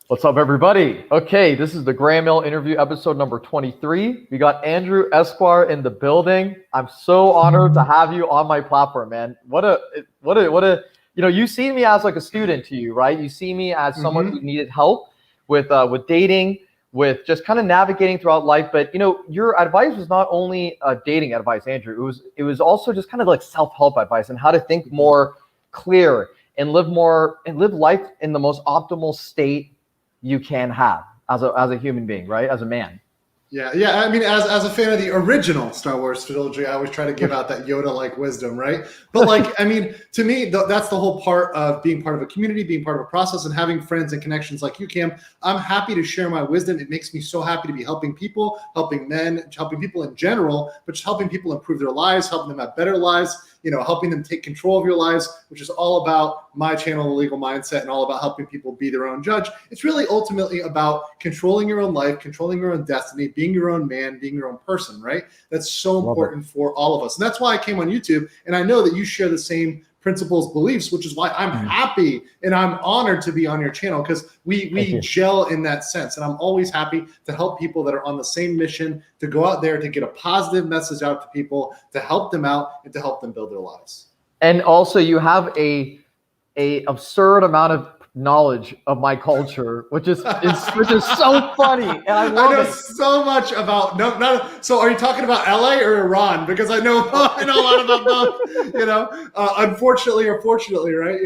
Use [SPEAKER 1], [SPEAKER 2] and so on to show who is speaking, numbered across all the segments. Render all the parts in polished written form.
[SPEAKER 1] What's up, everybody? Okay, this is the Graham Mill interview episode number 23. We got Andrew Esq in the building. I'm so honored to have you on my platform, man. What a, you see me as like a student to you, right? You see me as someone who needed help with dating, with just kind of navigating throughout life. But your advice was not only dating advice, Andrew. It was also just kind of like self-help advice and how to think more clear and live life in the most optimal state you can have as a human being, right? As a man.
[SPEAKER 2] Yeah. I mean, as a fan of the original Star Wars trilogy, I always try to give out that Yoda-like wisdom, right? But I mean, to me, that's the whole part of being part of a community, being part of a process, and having friends and connections like you, Cam. I'm happy to share my wisdom. It makes me so happy to be helping people, helping men, helping people in general, but just helping people improve their lives, helping them have better lives, helping them take control of your lives, which is all about my channel, The Legal Mindset, and all about helping people be their own judge. It's really ultimately about controlling your own life, controlling your own destiny, being your own man, being your own person, right? That's so important for all of us. And that's why I came on YouTube. And I know that you share the same principles, beliefs, which is why I'm happy and I'm honored to be on your channel, because we gel in that sense. And I'm always happy to help people that are on the same mission, to go out there to get a positive message out to people, to help them out and to help them build their lives.
[SPEAKER 1] And also you have a absurd amount of knowledge of my culture, which is so funny, and I know
[SPEAKER 2] so much about so are you talking about LA or Iran? Because I know a lot about both. Unfortunately or fortunately, right?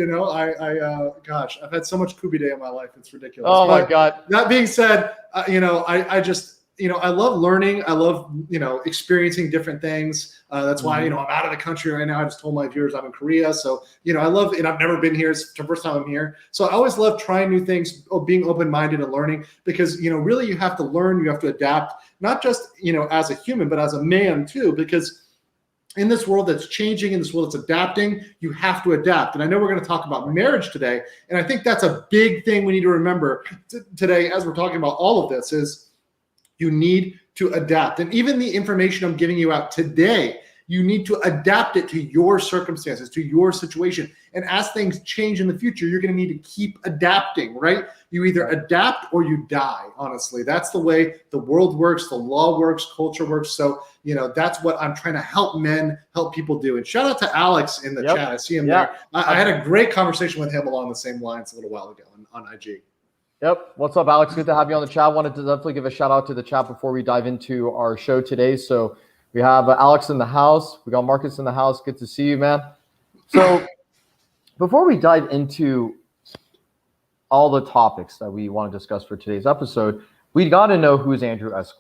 [SPEAKER 2] Gosh, I've had so much Kubi Day in my life, it's ridiculous.
[SPEAKER 1] Oh my God.
[SPEAKER 2] That being said, I just I love learning. I love, experiencing different things. That's why, I'm out of the country right now. I just told my viewers I'm in Korea. So, I love, and I've never been here. It's the first time I'm here. So I always love trying new things, being open-minded and learning, because, really you have to learn, you have to adapt, not just, as a human, but as a man too, because in this world that's changing, in this world that's adapting, you have to adapt. And I know we're going to talk about marriage today. And I think that's a big thing we need to remember today as we're talking about all of this is, you need to adapt. And even the information I'm giving you out today, you need to adapt it to your circumstances, to your situation. And as things change in the future, you're going to need to keep adapting, right? You either adapt or you die, honestly. That's the way the world works, the law works, culture works. So, that's what I'm trying to help people do. And shout out to Alex in the chat. I see him there. I had a great conversation with him along the same lines a little while ago on IG.
[SPEAKER 1] Yep. What's up, Alex? Good to have you on the chat. Wanted to definitely give a shout out to the chat before we dive into our show today. So we have Alex in the house. We got Marcus in the house. Good to see you, man. So before we dive into all the topics that we want to discuss for today's episode, we got to know who's Andrew Esq.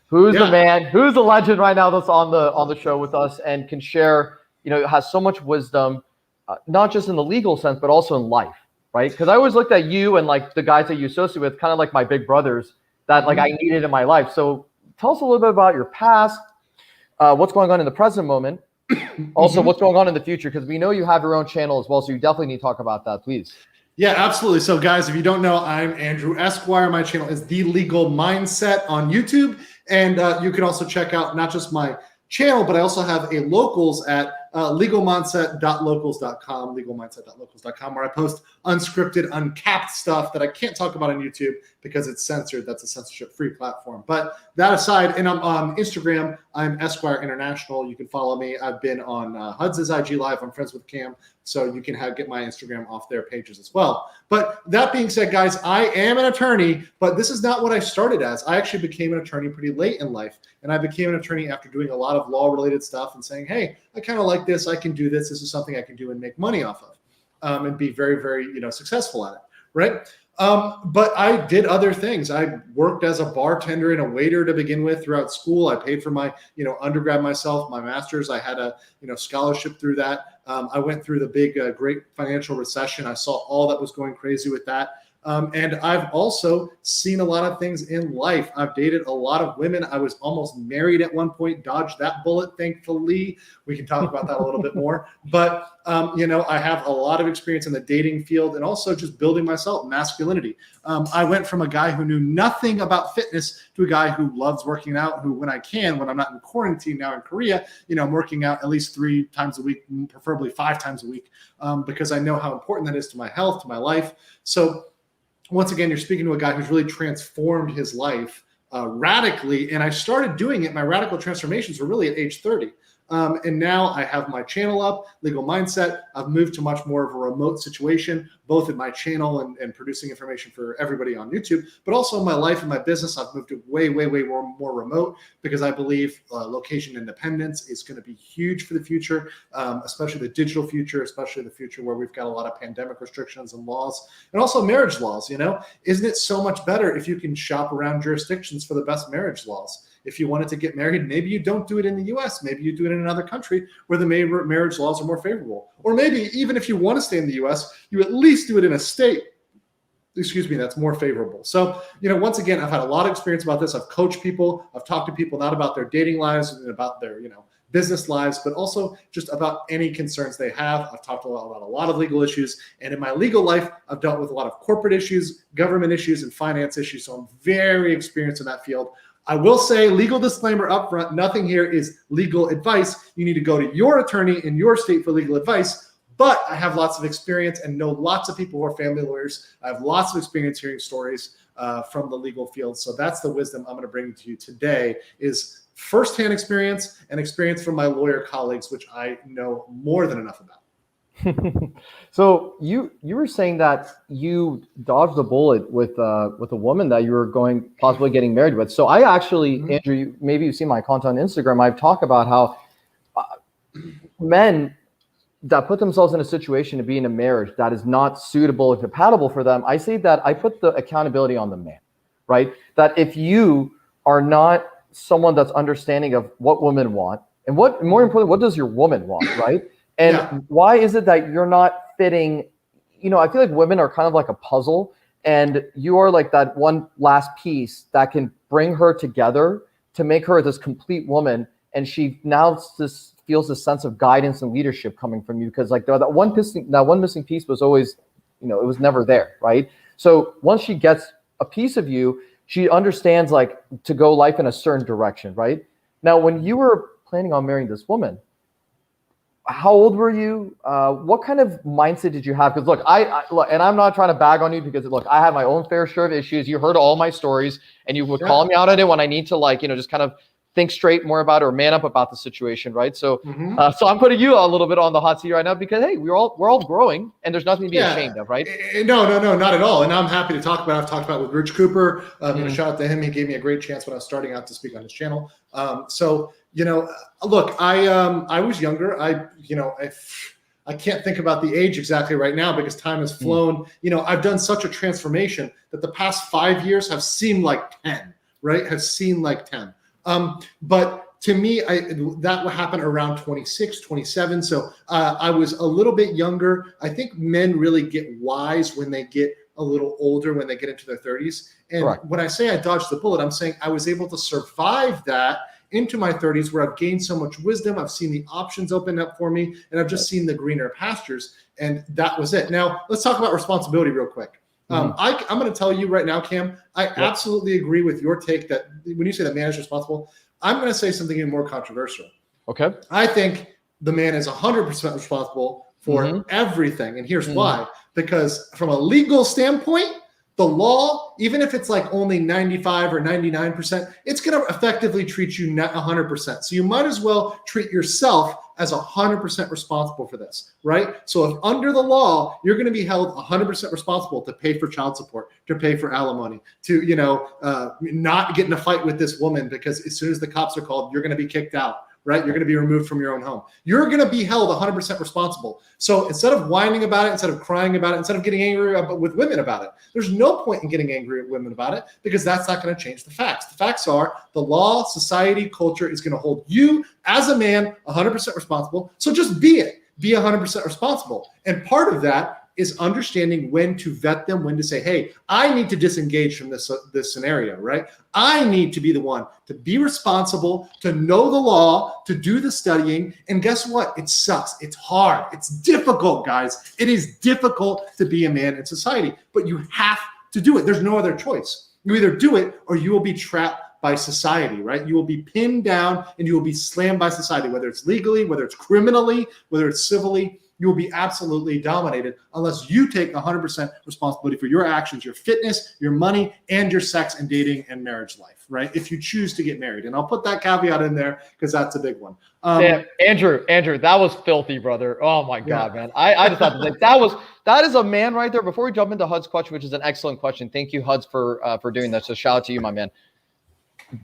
[SPEAKER 1] Who's the man? Who's the legend right now that's on the show with us and can share, has so much wisdom, not just in the legal sense, but also in life. Right? Because I always looked at you and like the guys that you associate with, kind of like my big brothers that like I needed in my life. So tell us a little bit about your past, what's going on in the present moment, also what's going on in the future, because we know you have your own channel as well. So you definitely need to talk about that, please.
[SPEAKER 2] Yeah, absolutely. So guys, if you don't know, I'm Andrew Esq. My channel is The Legal Mindset on YouTube. And you can also check out not just my channel, but I also have a locals at legalmindset.locals.com, legalmindset.locals.com, where I post unscripted, uncapped stuff that I can't talk about on YouTube because it's censored. That's a censorship-free platform. But that aside, and I'm on Instagram, I'm Esquire International. You can follow me. I've been on Huds' IG Live. I'm friends with Cam, so you can get my Instagram off their pages as well. But that being said, guys, I am an attorney, but this is not what I started as. I actually became an attorney pretty late in life, and I became an attorney after doing a lot of law-related stuff and saying, hey, I kind of like this. I can do this. This is something I can do and make money off of, and be very, very, successful at it, right? But I did other things. I worked as a bartender and a waiter to begin with throughout school. I paid for my, undergrad myself, my master's. I had a, scholarship through that. I went through the big, great financial recession. I saw all that was going crazy with that. And I've also seen a lot of things in life. I've dated a lot of women. I was almost married at one point, dodged that bullet, thankfully. We can talk about that a little bit more. But, I have a lot of experience in the dating field and also just building myself, masculinity. I went from a guy who knew nothing about fitness to a guy who loves working out, who when I'm not in quarantine now in Korea, I'm working out at least 3 times a week, preferably 5 times a week, because I know how important that is to my health, to my life. So once again, you're speaking to a guy who's really transformed his life radically. And I started doing it. My radical transformations were really at age 30. And now I have my channel up, Legal Mindset. I've moved to much more of a remote situation, both in my channel and producing information for everybody on YouTube, but also in my life and my business. I've moved to way more remote because I believe location independence is going to be huge for the future, especially the digital future, especially the future where we've got a lot of pandemic restrictions and laws, and also marriage laws. You know, isn't it so much better if you can shop around jurisdictions for the best marriage laws? If you wanted to get married, maybe you don't do it in the US. Maybe you do it in another country where the marriage laws are more favorable. Or maybe even if you want to stay in the US, you at least do it in a state, that's more favorable. So, you know, once again, I've had a lot of experience about this. I've coached people. I've talked to people not about their dating lives and about their, business lives, but also just about any concerns they have. I've talked about a lot of legal issues. And in my legal life, I've dealt with a lot of corporate issues, government issues, and finance issues. So I'm very experienced in that field. I will say, legal disclaimer up front, nothing here is legal advice. You need to go to your attorney in your state for legal advice. But I have lots of experience and know lots of people who are family lawyers. I have lots of experience hearing stories from the legal field. So that's the wisdom I'm going to bring to you today, is firsthand experience and experience from my lawyer colleagues, which I know more than enough about.
[SPEAKER 1] So you were saying that you dodged a bullet with a woman that you were possibly getting married with. So I actually, Andrew, maybe you've seen my content on Instagram. I've talked about how men that put themselves in a situation to be in a marriage that is not suitable or compatible for them, I say that I put the accountability on the man, right? That if you are not someone that's understanding of what women want, and what, more importantly, what does your woman want, right? And why is it that you're not fitting? I feel like women are kind of like a puzzle, and you are like that one last piece that can bring her together to make her this complete woman. And she now just feels this sense of guidance and leadership coming from you, because like that one missing piece was always, it was never there, right? So once she gets a piece of you, she understands like to go life in a certain direction, right? Now, when you were planning on marrying this woman, how old were you? What kind of mindset did you have? Because look, look, and I'm not trying to bag on you, because look, I have my own fair share of issues. You heard all my stories, and you would call me out on it when I need to, just kind of think straight more about it or man up about the situation, right? So, so I'm putting you a little bit on the hot seat right now, because hey, we're all growing, and there's nothing to be ashamed of, right?
[SPEAKER 2] No, not at all. And I'm happy to talk about it. I've talked about it with Rich Cooper. Shout out to him. He gave me a great chance when I was starting out to speak on his channel. Look, I was younger. I can't think about the age exactly right now because time has flown. I've done such a transformation that the past 5 years have seemed like 10, right? Have seemed like 10. But to me, that would happen around 26, 27. So I was a little bit younger. I think men really get wise when they get a little older, when they get into their 30s. And when I say I dodged the bullet, I'm saying I was able to survive that into my 30s, where I've gained so much wisdom. I've seen the options open up for me, and I've just seen the greener pastures. And that was it. Now, let's talk about responsibility real quick. I'm going to tell you right now, Cam, I absolutely agree with your take that when you say the man is responsible, I'm going to say something even more controversial. Okay. I think the man is 100% responsible for everything. And here's why. Because from a legal standpoint, the law, even if it's like only 95 or 99%, it's going to effectively treat you not 100%. So you might as well treat yourself as 100% responsible for this, right? So if under the law, you're going to be held 100% responsible to pay for child support, to pay for alimony, to, not get in a fight with this woman, because as soon as the cops are called, you're going to be kicked out. Right? You're going to be removed from your own home. You're going to be held 100% responsible. So instead of whining about it, instead of crying about it, instead of getting angry with women about it, there's no point in getting angry at women about it, because that's not going to change the facts. The facts are the law, society, culture is going to hold you as a man 100% responsible. So just be it. Be 100% responsible. And part of that is understanding when to vet them, when to say, hey, I need to disengage from this scenario, right? I need to be the one to be responsible, to know the law, to do the studying. And guess what? It sucks. It's hard. It's difficult, guys. It is difficult to be a man in society, but you have to do it. There's no other choice. You either do it or you will be trapped by society, right? You will be pinned down and you will be slammed by society, whether it's legally, whether it's criminally, whether it's civilly. you will be absolutely dominated unless you take 100% responsibility for your actions, your fitness, your money, and your sex and dating and marriage life, right? If you choose to get married. And I'll put that caveat in there because that's a big one.
[SPEAKER 1] Damn, Andrew, that was filthy, brother. Oh my God, man. I just have to say that is a man right there. Before we jump into HUD's question, which is an excellent question. Thank you, HUD's, for doing that. So shout out to you, my man.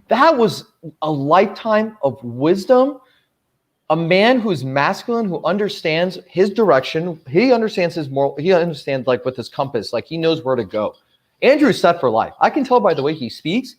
[SPEAKER 1] That was a lifetime of wisdom. A man who's masculine, who understands his direction. He understands his moral. He understands like with his compass, like he knows where to go. Andrew's set for life. I can tell by the way he speaks.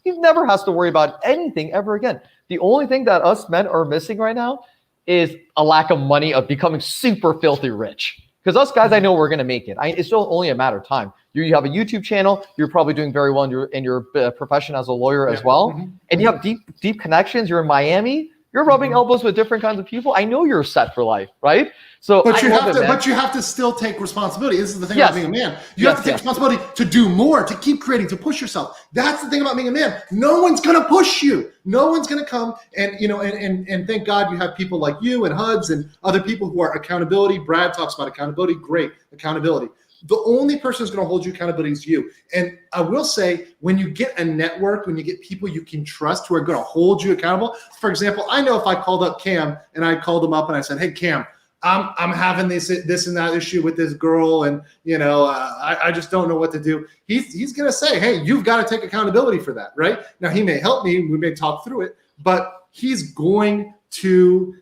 [SPEAKER 1] He never has to worry about anything ever again. The only thing that us men are missing right now is a lack of money, of becoming super filthy rich. Because us guys, I know we're going to make it. It's still only a matter of time. You have a YouTube channel. You're probably doing very well in your profession as a lawyer as well. Mm-hmm. And you have deep connections. You're in Miami. You're rubbing elbows with different kinds of people. I know you're set for life, right? So,
[SPEAKER 2] but you have to still take responsibility. This is the thing about being a man. You have to take responsibility to do more, to keep creating, to push yourself. That's the thing about being a man. No one's gonna push you. No one's gonna come and and thank God you have people like you and HUDs and other people who are accountability. Brad talks about accountability. Great accountability. The only person who's going to hold you accountability is you. And I will say, when you get a network, when you get people you can trust who are going to hold you accountable. For example, I know if I called up Cam and I called him up and I said, "Hey, Cam, I'm having this and that issue with this girl, and I just don't know what to do." He's going to say, "Hey, you've got to take accountability for that," right? Now he may help me, we may talk through it, but he's going to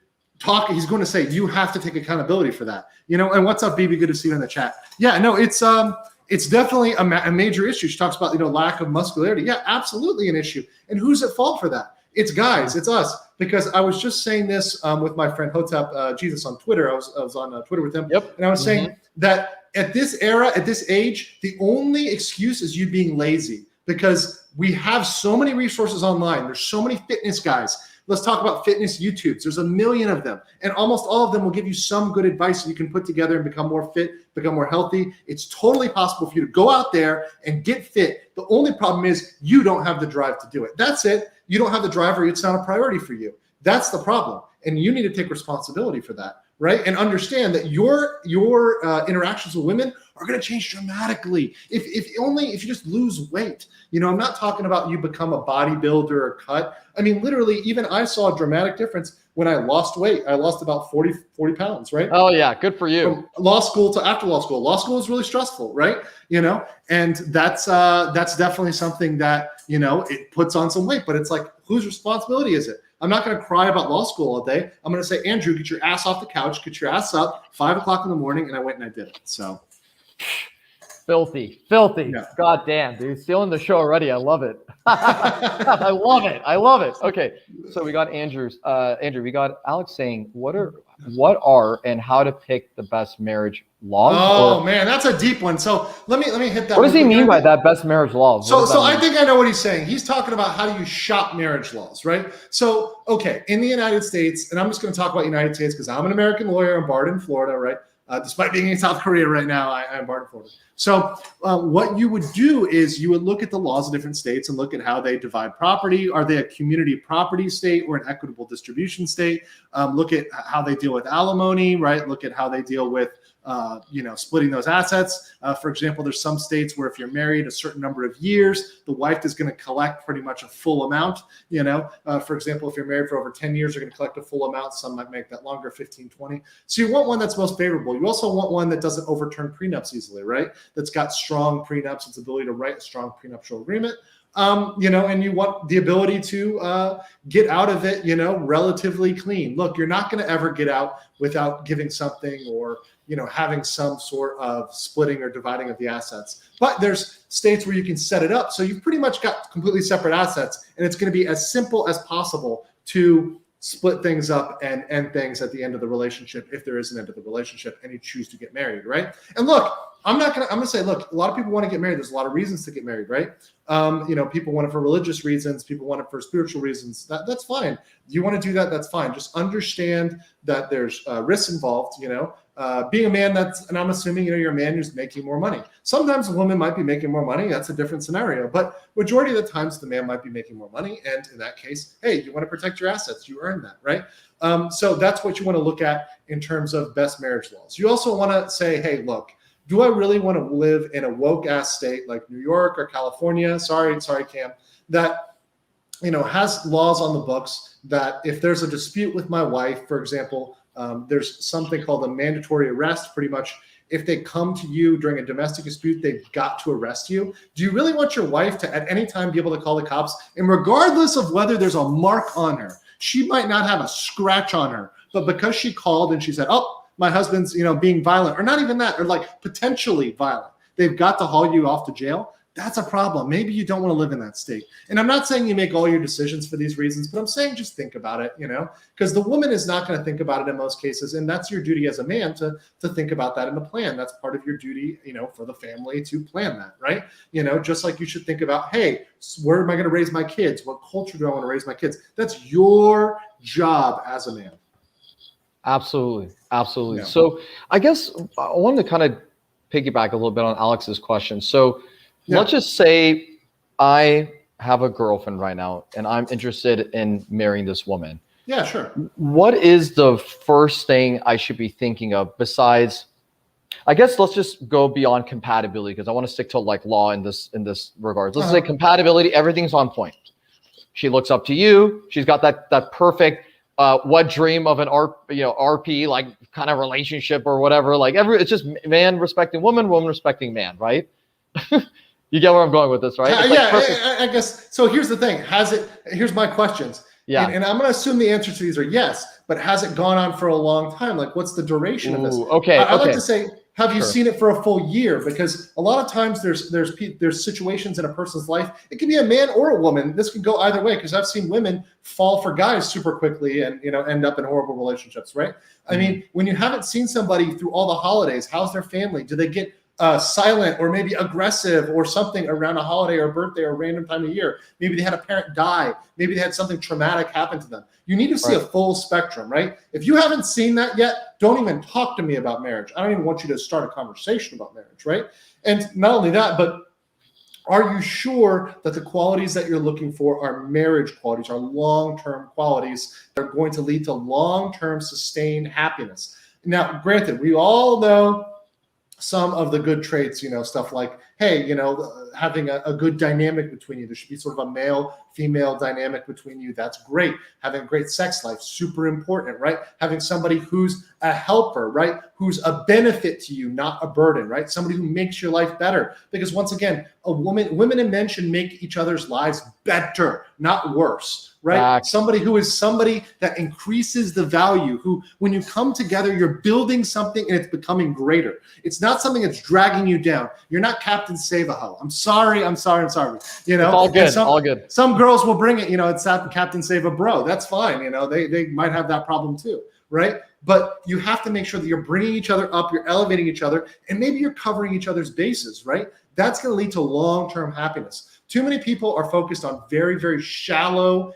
[SPEAKER 2] he's going to say, you have to take accountability for that. And what's up, BB? Good to see you in the chat. Yeah, no, it's definitely a major issue. She talks about, lack of muscularity. Yeah, absolutely an issue. And who's at fault for that? It's guys, it's us. Because I was just saying this with my friend Hotep Jesus on Twitter. I was on Twitter with him.
[SPEAKER 1] Yep.
[SPEAKER 2] And I was saying that at this era, at this age, the only excuse is you being lazy, because we have so many resources online. There's so many fitness guys. Let's talk about fitness YouTubes. There's a million of them, and almost all of them will give you some good advice that you can put together and become more fit, become more healthy. It's totally possible for you to go out there and get fit. The only problem is you don't have the drive to do it. That's it. You don't have the drive, or it's not a priority for you. That's the problem, and you need to take responsibility for that, right? And understand that your interactions with women are going to change dramatically if you just lose weight. I'm not talking about you become a bodybuilder or cut. I mean, literally, even I saw a dramatic difference when I lost weight. I lost about 40 pounds, right?
[SPEAKER 1] Oh, yeah. Good for you.
[SPEAKER 2] From law school to after law school. Law school is really stressful, right? And that's definitely something that, it puts on some weight, but it's like, whose responsibility is it? I'm not going to cry about law school all day. I'm going to say, Andrew, get your ass off the couch, get your ass up, 5 o'clock in the morning. And I went and I did it. So.
[SPEAKER 1] Filthy.
[SPEAKER 2] Yeah.
[SPEAKER 1] God damn, dude. Stealing the show already. I love it. I love it. Okay. So we got Andrew, we got Alex saying, what are and how to pick the best marriage laws?
[SPEAKER 2] Oh, man, that's a deep one. So let me hit that.
[SPEAKER 1] What does he mean by that, best marriage laws?
[SPEAKER 2] So I think I know what he's saying. He's talking about how do you shop marriage laws, right? So, okay, in the United States, and I'm just going to talk about United States because I'm an American lawyer. I'm barred in Florida, right? Despite being in South Korea right now, I'm barred in Florida. So what you would do is you would look at the laws of different states and look at how they divide property. Are they a community property state or an equitable distribution state? Look at how they deal with alimony, right? Look at how they deal with splitting those assets. For example, there's some states where if you're married a certain number of years, the wife is going to collect pretty much a full amount. For example, if you're married for over 10 years, you're going to collect a full amount. Some might make that longer, 15, 20. So you want one that's most favorable. You also want one that doesn't overturn prenups easily, right? That's got strong prenups, its ability to write a strong prenuptial agreement. And you want the ability to get out of it, relatively clean. Look, you're not going to ever get out without giving something or, having some sort of splitting or dividing of the assets. But there's states where you can set it up. So you've pretty much got completely separate assets, and it's going to be as simple as possible to split things up and end things at the end of the relationship, if there is an end of the relationship and you choose to get married, right? And look, I'm gonna say, look, a lot of people want to get married. There's a lot of reasons to get married, right? People want it for religious reasons, people want it for spiritual reasons. That's fine. You want to do that, that's fine. Just understand that there's risks involved, being a man, and I'm assuming, you're a man who's making more money. Sometimes a woman might be making more money. That's a different scenario. But majority of the times the man might be making more money. And in that case, hey, you want to protect your assets. You earn that, right? So that's what you want to look at in terms of best marriage laws. You also want to say, hey, look, do I really want to live in a woke ass state like New York or California? Sorry, Cam, that has laws on the books that if there's a dispute with my wife, for example, there's something called a mandatory arrest. Pretty much, if they come to you during a domestic dispute, they've got to arrest you. Do you really want your wife to at any time be able to call the cops? And regardless of whether there's a mark on her, she might not have a scratch on her, but because she called and she said, oh, my husband's, being violent, or not even that, or like potentially violent, they've got to haul you off to jail. That's a problem. Maybe you don't want to live in that state. And I'm not saying you make all your decisions for these reasons, but I'm saying just think about it, because the woman is not going to think about it in most cases. And that's your duty as a man to think about that in the plan. That's part of your duty, for the family to plan that, right? Just like you should think about, hey, where am I going to raise my kids? What culture do I want to raise my kids? That's your job as a man.
[SPEAKER 1] Absolutely.
[SPEAKER 2] Yeah.
[SPEAKER 1] So I guess I wanted to kind of piggyback a little bit on Alex's question. So let's just say I have a girlfriend right now and I'm interested in marrying this woman.
[SPEAKER 2] Yeah, sure.
[SPEAKER 1] What is the first thing I should be thinking of besides, I guess let's just go beyond compatibility, because I want to stick to like law in this regards. Let's say compatibility, everything's on point. She looks up to you. She's got that perfect what dream of an RP like kind of relationship or whatever. Like it's just man respecting woman, woman respecting man, right? You get where I'm going with this, right?
[SPEAKER 2] I guess. So here's the thing. Here's my questions.
[SPEAKER 1] Yeah.
[SPEAKER 2] And I'm going to assume the answer to these are yes, but has it gone on for a long time? Like what's the duration of this?
[SPEAKER 1] Okay.
[SPEAKER 2] I'd like to say, have you seen it for a full year? Because a lot of times there's situations in a person's life. It can be a man or a woman. This can go either way, because I've seen women fall for guys super quickly and end up in horrible relationships, right? I mean, when you haven't seen somebody through all the holidays, how's their family? Do they get silent or maybe aggressive or something around a holiday or birthday or a random time of year? Maybe they had a parent die. Maybe they had something traumatic happen to them. You need to see a full spectrum, right? If you haven't seen that yet, don't even talk to me about marriage. I don't even want you to start a conversation about marriage, right? And not only that, but are you sure that the qualities that you're looking for are marriage qualities, are long-term qualities that are going to lead to long-term sustained happiness? Now, granted, we all know some of the good traits, stuff like, hey, having a good dynamic between you. There should be sort of a male-female dynamic between you. That's great. Having a great sex life, super important, right? Having somebody who's a helper, right? Who's a benefit to you, not a burden, right? Somebody who makes your life better. Because once again, women and men should make each other's lives better, not worse, right? Somebody that increases the value, who, when you come together, you're building something and it's becoming greater. It's not something that's dragging you down. You're not Captain Save-A-Ho. I'm sorry. It's all good.
[SPEAKER 1] All good.
[SPEAKER 2] Some girls will bring it, it's not Captain Save-A-Bro. That's fine. They might have that problem too, right? But you have to make sure that you're bringing each other up, you're elevating each other, and maybe you're covering each other's bases, right? That's going to lead to long-term happiness. Too many people are focused on very, very shallow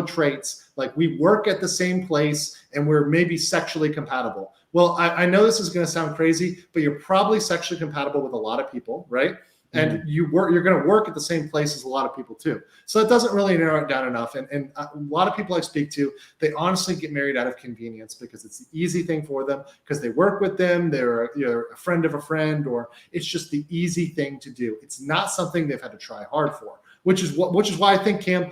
[SPEAKER 2] traits. Like we work at the same place and we're maybe sexually compatible. Well, I know this is going to sound crazy, but you're probably sexually compatible with a lot of people, right? And you're going to work at the same place as a lot of people too. So that doesn't really narrow it down enough. And a lot of people I speak to, they honestly get married out of convenience because it's the easy thing for them, because they work with them, they're a friend of a friend, or it's just the easy thing to do. It's not something they've had to try hard for. Which is why I think, Cam,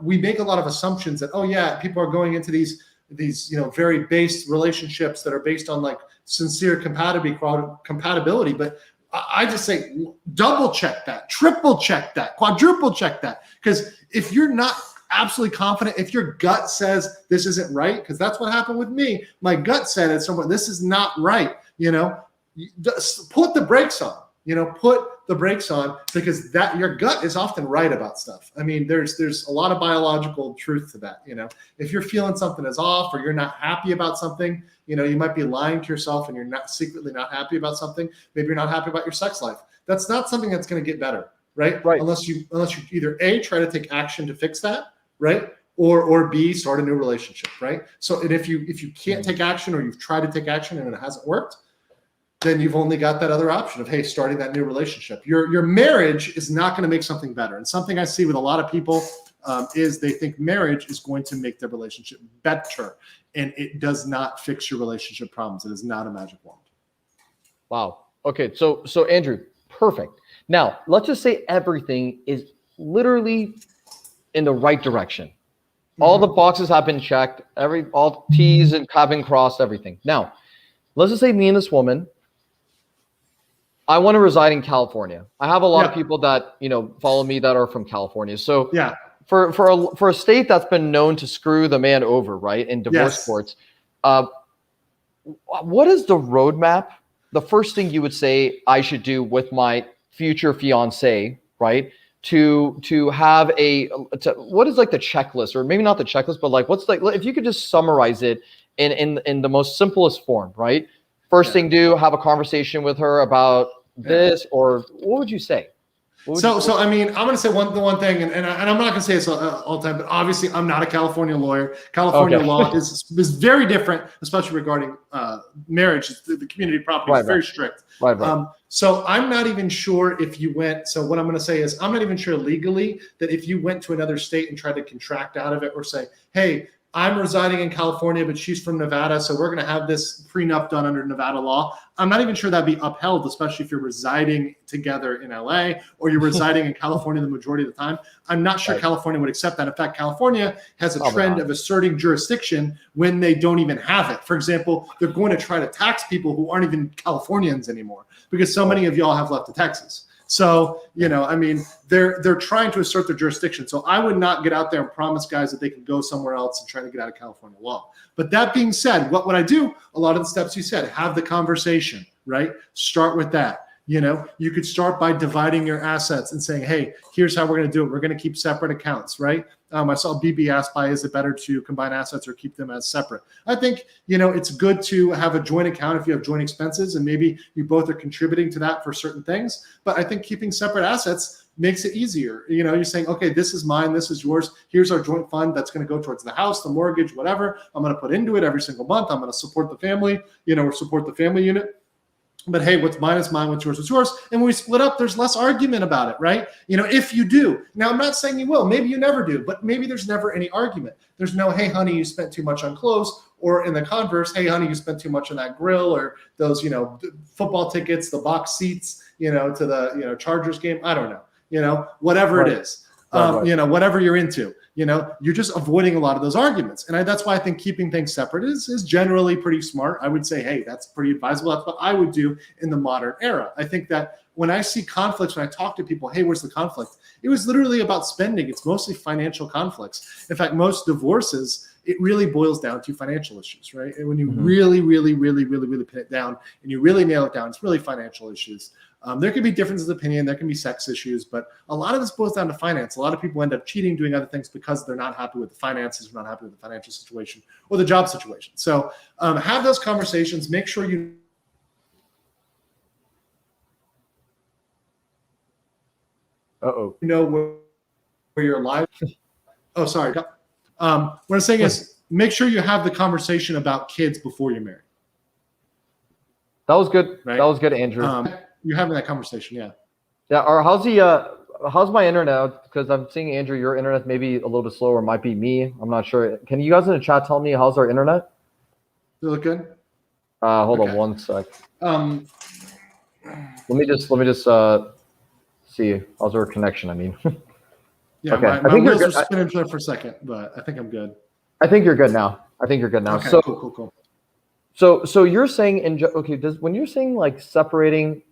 [SPEAKER 2] we make a lot of assumptions that, oh yeah, people are going into these very based relationships that are based on like sincere compatibility, but I just say double check that, triple check that, quadruple check that. Because if you're not absolutely confident, if your gut says this isn't right, because that's what happened with me. My gut said at some point, this is not right. Put the brakes on. put the brakes on, because that your gut is often right about stuff. I mean, there's a lot of biological truth to that. If you're feeling something is off, or you're not happy about something, you might be lying to yourself and you're not secretly not happy about something. Maybe you're not happy about your sex life. That's not something that's going to get better, right? Unless you either A, try to take action to fix that, right? Or B, start a new relationship, right? So, and if you can't take action, or you've tried to take action and it hasn't worked, then you've only got that other option of, hey, starting that new relationship. Your marriage is not going to make something better. And something I see with a lot of people is they think marriage is going to make their relationship better. And it does not fix your relationship problems. It is not a magic wand.
[SPEAKER 1] Wow. Okay. So Andrew, perfect. Now, let's just say everything is literally in the right direction. All the boxes have been checked. All T's have been crossed, everything. Now, let's just say me and this woman, I want to reside in California. I have a lot of people that, follow me that are from California. So for a state that's been known to screw the man over, right, in divorce courts, what is the roadmap? The first thing you would say I should do with my future fiance, right, to have what is like the checklist, or maybe not the checklist, but like what's like, if you could just summarize it in the most simplest form, right? First thing, have a conversation with her about this, or what would you say?
[SPEAKER 2] So I mean, I'm going to say the one thing, and I'm not going to say this all the time, but obviously I'm not a California lawyer. California law is very different, especially regarding marriage. The community property is very strict. So I'm not even sure if you went. So what I'm going to say is, I'm not even sure legally that if you went to another state and tried to contract out of it, or say, hey, I'm residing in California, but she's from Nevada, so we're going to have this prenup done under Nevada law. I'm not even sure that'd be upheld, especially if you're residing together in LA, or you're residing in California the majority of the time. I'm not sure California would accept that. In fact, California has a trend of asserting jurisdiction when they don't even have it. For example, they're going to try to tax people who aren't even Californians anymore, because so many of y'all have left to Texas. So, I mean, they're trying to assert their jurisdiction. So I would not get out there and promise guys that they can go somewhere else and try to get out of California law. But that being said, what would I do? A lot of the steps you said, have the conversation, right? Start with that. You could start by dividing your assets and saying, hey, here's how we're going to do it. We're going to keep separate accounts, right? I saw BB ask is it better to combine assets or keep them as separate? I think, it's good to have a joint account if you have joint expenses, and maybe you both are contributing to that for certain things. But I think keeping separate assets makes it easier. You're saying, okay, this is mine, this is yours. Here's our joint fund that's going to go towards the house, the mortgage, whatever. I'm going to put into it every single month. I'm going to support the family, or support the family unit. But hey, what's mine is mine, what's yours is yours. And when we split up, there's less argument about it, right? If you do. Now, I'm not saying you will. Maybe you never do. But maybe there's never any argument. There's no, hey, honey, you spent too much on clothes. Or in the converse, hey, honey, you spent too much on that grill, or those, football tickets, the box seats, to the, Chargers game. I don't know, whatever it is, whatever you're into. You're just avoiding a lot of those arguments. And that's why I think keeping things separate is generally pretty smart. I would say, hey, that's pretty advisable. That's what I would do in the modern era. I think that when I see conflicts, when I talk to people, hey, where's the conflict? It was literally about spending. It's mostly financial conflicts. In fact, most divorces, it really boils down to financial issues, right? And when you really, really, really, really, really pin it down and you really nail it down, it's really financial issues. There can be differences of opinion, there can be sex issues, but a lot of this boils down to finance. A lot of people end up cheating, doing other things because they're not happy with the finances, or not happy with the financial situation or the job situation. So have those conversations. Make sure you know where your life. Oh, sorry. What I'm saying is, make sure you have the conversation about kids before you're married.
[SPEAKER 1] That was good.
[SPEAKER 2] Right?
[SPEAKER 1] That was good, Andrew.
[SPEAKER 2] You're having that conversation, yeah.
[SPEAKER 1] Yeah. Or how's my internet? Because I'm seeing, Andrew, your internet maybe a little bit slower. Might be me. I'm not sure. Can you guys in the chat tell me how's our internet?
[SPEAKER 2] Does it look good?
[SPEAKER 1] Hold on one sec. Let me just see how's our connection. I mean,
[SPEAKER 2] yeah. Okay. My wheels were spinning for a second, but I think I'm good.
[SPEAKER 1] I think you're good now.
[SPEAKER 2] Okay,
[SPEAKER 1] so
[SPEAKER 2] cool.
[SPEAKER 1] So you're saying when you're saying like separating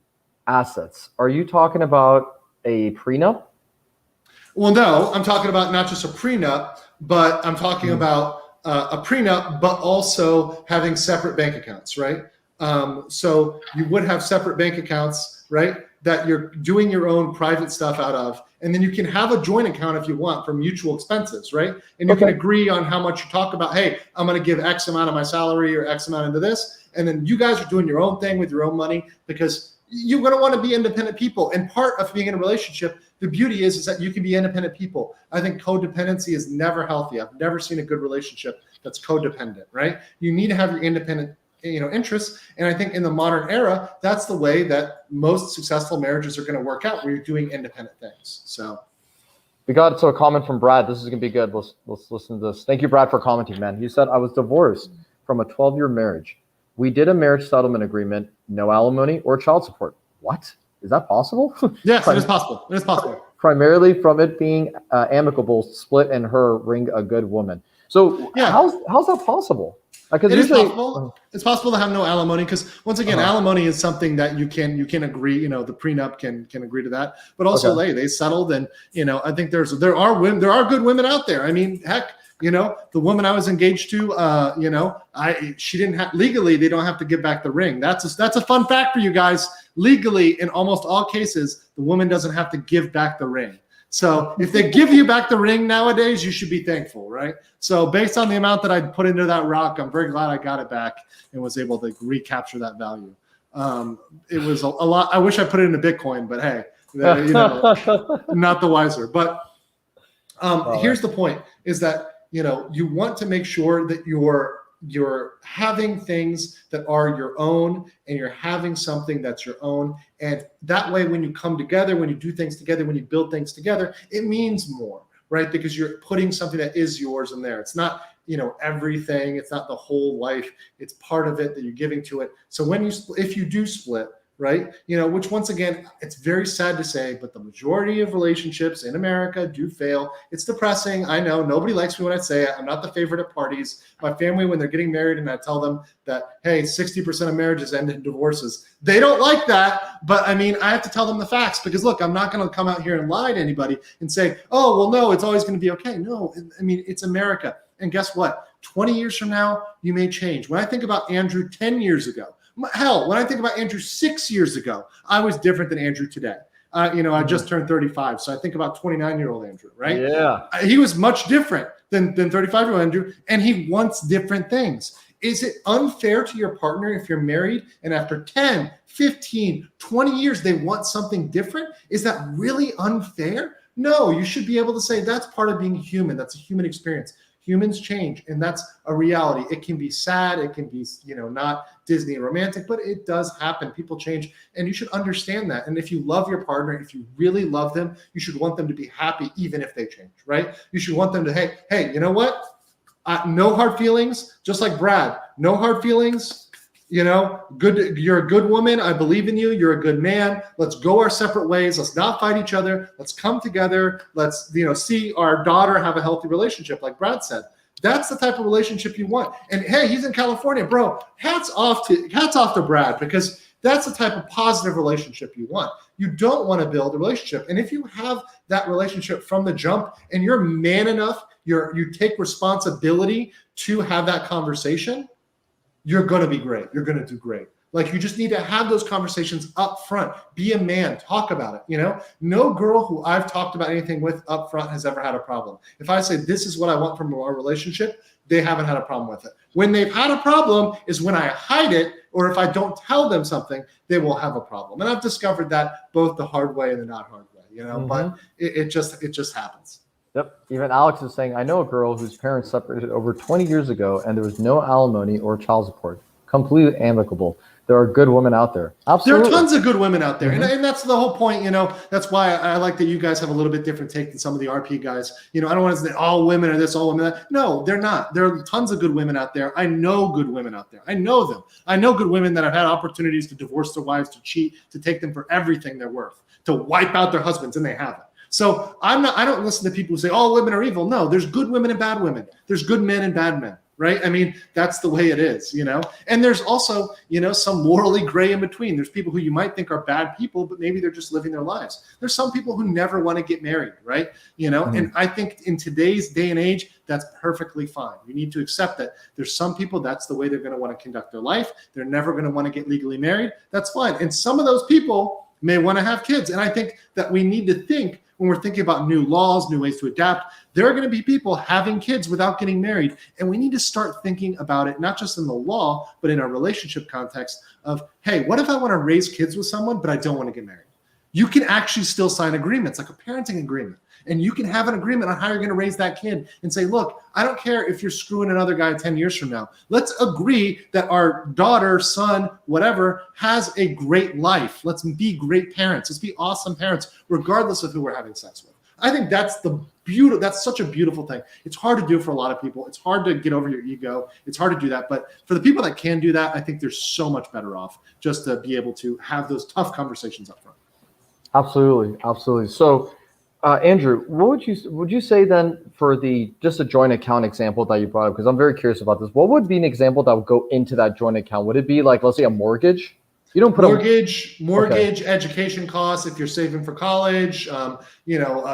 [SPEAKER 1] assets, are you talking about a prenup?
[SPEAKER 2] Well, no, I'm talking about not just a prenup, but I'm talking about a prenup, but also having separate bank accounts, right? So you would have separate bank accounts, right? That you're doing your own private stuff out of. And then you can have a joint account if you want for mutual expenses, right? And you can agree on how much you talk about, hey, I'm going to give X amount of my salary or X amount into this. And then you guys are doing your own thing with your own money because you're going to want to be independent people. And part of being in a relationship, the beauty is that you can be independent people. I think codependency is never healthy. I've never seen a good relationship that's codependent, right? You need to have your independent interests. And I think in the modern era, that's the way that most successful marriages are going to work out, where you're doing independent things. So
[SPEAKER 1] we got a comment from Brad. This is going to be good. Let's listen to this. Thank you, Brad, for commenting, man. He said, I was divorced from a 12-year marriage. We did a marriage settlement agreement, no alimony or child support. What? Is that possible?
[SPEAKER 2] Yes, it is possible. It is possible.
[SPEAKER 1] Primarily from it being amicable, split, and her ring a good woman. So yeah, how's that possible? Because
[SPEAKER 2] it is possible. It's possible to have no alimony because once again, alimony is something that you can agree. The prenup can agree to that. But also they settled, and I think there are good women out there. I mean, heck, the woman I was engaged to, she didn't have legally. They don't have to give back the ring. That's a fun fact for you guys. Legally, in almost all cases, the woman doesn't have to give back the ring. So if they give you back the ring nowadays, you should be thankful, right? So based on the amount that I put into that rock, I'm very glad I got it back and was able to recapture that value. It was a lot. I wish I put it into Bitcoin, but hey, not the wiser. But here's the point: is that you want to make sure that you're having things that are your own, and you're having something that's your own. And that way, when you come together, when you do things together, when you build things together, it means more, right? Because you're putting something that is yours in there. It's not, everything. It's not the whole life. It's part of it that you're giving to it. So if you do split, right? Which once again, it's very sad to say, but the majority of relationships in America do fail. It's depressing. I know nobody likes me when I say it. I'm not the favorite at parties. My family, when they're getting married and I tell them that, hey, 60% of marriages end in divorces, they don't like that. But I mean, I have to tell them the facts because look, I'm not going to come out here and lie to anybody and say, oh, well, no, it's always going to be okay. No, I mean, it's America. And guess what? 20 years from now, you may change. When I think about Andrew 10 years ago, hell, when I think about Andrew 6 years ago, I was different than Andrew today. I just turned 35. So I think about 29-year-old Andrew, right?
[SPEAKER 1] Yeah.
[SPEAKER 2] He was much different than 35-year-old Andrew, and he wants different things. Is it unfair to your partner if you're married and after 10, 15, 20 years, they want something different? Is that really unfair? No, you should be able to say that's part of being human. That's a human experience. Humans change, and that's a reality. It can be sad. It can be, not Disney romantic, but it does happen. People change, and you should understand that. And if you love your partner, if you really love them, you should want them to be happy even if they change, right? You should want them to, hey, you know what? No hard feelings, just like Brad. No hard feelings. Good. You're a good woman. I believe in you. You're a good man. Let's go our separate ways. Let's not fight each other. Let's come together. Let's, see our daughter have a healthy relationship, like Brad said. That's the type of relationship you want. And hey, he's in California, bro. Hats off to Brad, because that's the type of positive relationship you want. You don't want to build a relationship. And if you have that relationship from the jump and you're man enough, you take responsibility to have that conversation, you're going to be great. You're going to do great. Like, you just need to have those conversations up front. Be a man. Talk about it. No girl who I've talked about anything with up front has ever had a problem. If I say, this is what I want from our relationship, they haven't had a problem with it. When they've had a problem is when I hide it, or if I don't tell them something, they will have a problem. And I've discovered that both the hard way and the not hard way, but it just happens.
[SPEAKER 1] Yep. Even Alex is saying, I know a girl whose parents separated over 20 years ago and there was no alimony or child support. Completely amicable. There are good women out there. Absolutely.
[SPEAKER 2] There are tons of good women out there. And that's the whole point, That's why I like that you guys have a little bit different take than some of the RP guys. I don't want to say all women are this, all women that. No, they're not. There are tons of good women out there. I know good women out there. I know them. I know good women that have had opportunities to divorce their wives, to cheat, to take them for everything they're worth, to wipe out their husbands, and they haven't. So I don't listen to people who say all women are evil. No, there's good women and bad women. There's good men and bad men, right? I mean, that's the way it is, And there's also, some morally gray in between. There's people who you might think are bad people, but maybe they're just living their lives. There's some people who never want to get married, right? And I think in today's day and age, that's perfectly fine. We need to accept that there's some people, that's the way they're going to want to conduct their life. They're never going to want to get legally married. That's fine. And some of those people may want to have kids. And I think that we need to think, when we're thinking about new laws, new ways to adapt, there are going to be people having kids without getting married. And we need to start thinking about it, not just in the law, but in a relationship context of, hey, what if I want to raise kids with someone, but I don't want to get married? You can actually still sign agreements, like a parenting agreement. And you can have an agreement on how you're going to raise that kid and say, look, I don't care if you're screwing another guy 10 years from now. Let's agree that our daughter, son, whatever, has a great life. Let's be great parents. Let's be awesome parents, regardless of who we're having sex with. I think that's that's such a beautiful thing. It's hard to do for a lot of people. It's hard to get over your ego. It's hard to do that. But for the people that can do that, I think they're so much better off just to be able to have those tough conversations up front.
[SPEAKER 1] Absolutely. Absolutely. So, Andrew, what would you say then for just a joint account example that you brought up? Because I'm very curious about this. What would be an example that would go into that joint account? Would it be like, let's say, a mortgage? You don't put
[SPEAKER 2] mortgage,
[SPEAKER 1] okay.
[SPEAKER 2] Education costs if you're saving for college,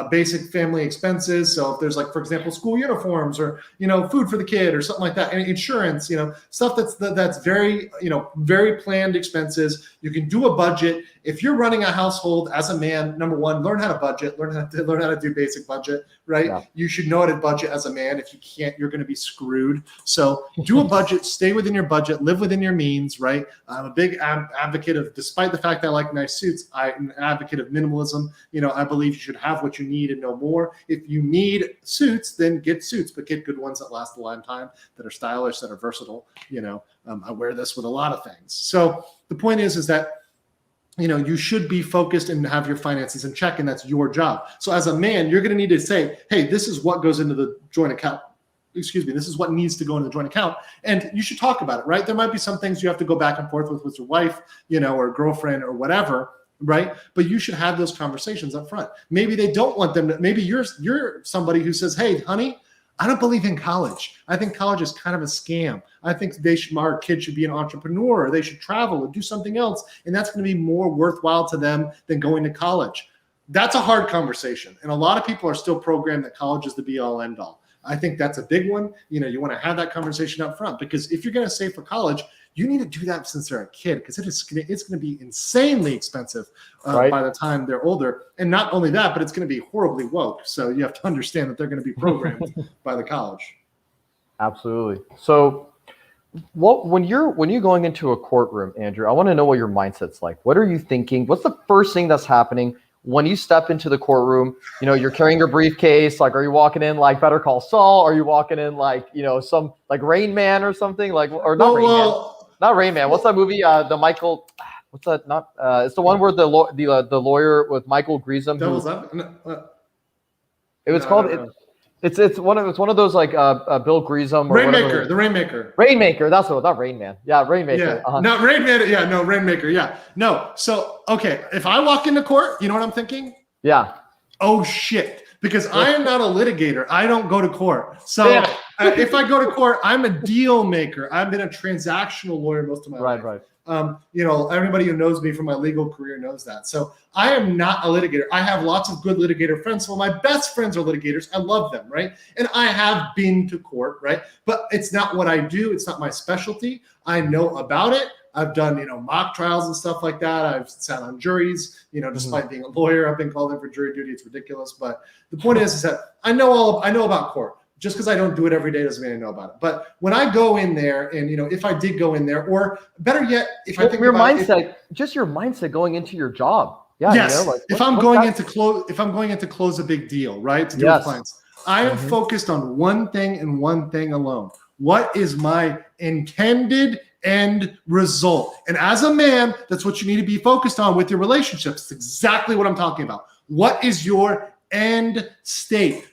[SPEAKER 2] basic family expenses. So if there's like, for example, school uniforms or, food for the kid or something like that, and insurance, stuff that's very, very planned expenses. You can do a budget. If you're running a household as a man, number one, learn how to budget, learn how to do basic budget, right? Yeah. You should know how to budget as a man. If you can't, you're going to be screwed. So do a budget, stay within your budget, live within your means, right? I'm a big advocate of, despite the fact that I like nice suits, I'm an advocate of minimalism. I believe you should have what you need and no more. If you need suits, then get suits, but get good ones that last a long time, that are stylish, that are versatile. I wear this with a lot of things. So the point is that you should be focused and have your finances in check, and that's your job. So as a man, you're going to need to say, hey, this is what goes into the joint account. This is what needs to go into the joint account. And you should talk about it, right? There might be some things you have to go back and forth with your wife, or girlfriend or whatever, right? But you should have those conversations up front. Maybe they don't want them to, maybe you're somebody who says, hey, honey, I don't believe in college. I think college is kind of a scam. I think our kids should be an entrepreneur, or they should travel or do something else. And that's going to be more worthwhile to them than going to college. That's a hard conversation. And a lot of people are still programmed that college is the be all end all. I think that's a big one. You want to have that conversation up front, because if you're going to save for college, you need to do that since they're a kid, because it's going to be insanely expensive right. By the time they're older. And not only that, but it's going to be horribly woke. So you have to understand that they're going to be programmed by the college.
[SPEAKER 1] Absolutely. So when you're going into a courtroom, Andrew, I want to know what your mindset's like. What are you thinking? What's the first thing that's happening when you step into the courtroom? You're carrying your briefcase. Like, are you walking in like Better Call Saul? Are you walking in like, some like Rain Man or something, like, or not Rain Man? Not Rain Man. What's that movie? The Michael. What's that? Not. It's the one where the lawyer with Michael Grissom. It was called. It's one of those like Bill Grissom.
[SPEAKER 2] Rainmaker. The Rainmaker.
[SPEAKER 1] Rainmaker. That's what. Not Rain Man. Yeah, Rainmaker.
[SPEAKER 2] Yeah. Not Rain Man. Yeah. No, Rainmaker. Yeah. No. So okay, if I walk into court, you know what I'm thinking?
[SPEAKER 1] Yeah.
[SPEAKER 2] Oh shit. Because I am not a litigator. I don't go to court. So if I go to court, I'm a deal maker. I've been a transactional lawyer most of my life.
[SPEAKER 1] Right.
[SPEAKER 2] Everybody who knows me from my legal career knows that. So I am not a litigator. I have lots of good litigator friends. Some of my best friends are litigators. I love them, right? And I have been to court, right? But it's not what I do. It's not my specialty. I know about it. I've done, mock trials and stuff like that. I've sat on juries, despite being a lawyer. I've been called in for jury duty. It's ridiculous. But the point is that I know about court. Just because I don't do it every day doesn't mean I know about it. But when I go in there, and if I did go in there, or better yet, if I think
[SPEAKER 1] your mindset, just your mindset going into your job. Yeah.
[SPEAKER 2] Yes. If I'm going in to close a big deal, right? To do with clients, I am focused on one thing and one thing alone. What is my intended end result? And as a man, that's what you need to be focused on with your relationships. It's exactly what I'm talking about. What is your end state?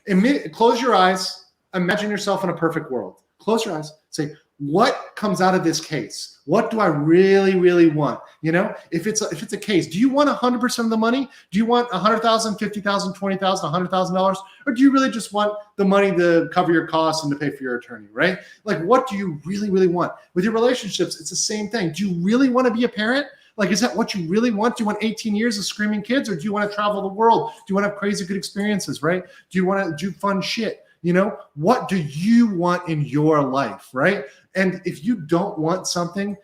[SPEAKER 2] Close your eyes. Imagine yourself in a perfect world. Close your eyes. Say, what comes out of this case? What do I really, really want? If it's a case, do you want 100% of the money? Do you want $100,000, $50,000, $20,000, $100,000? Or do you really just want the money to cover your costs and to pay for your attorney, right? Like, what do you really, really want? With your relationships, it's the same thing. Do you really want to be a parent? Like, is that what you really want? Do you want 18 years of screaming kids, or do you want to travel the world? Do you want to have crazy good experiences, right? Do you want to do fun shit? What do you want in your life, right? And if you don't want something,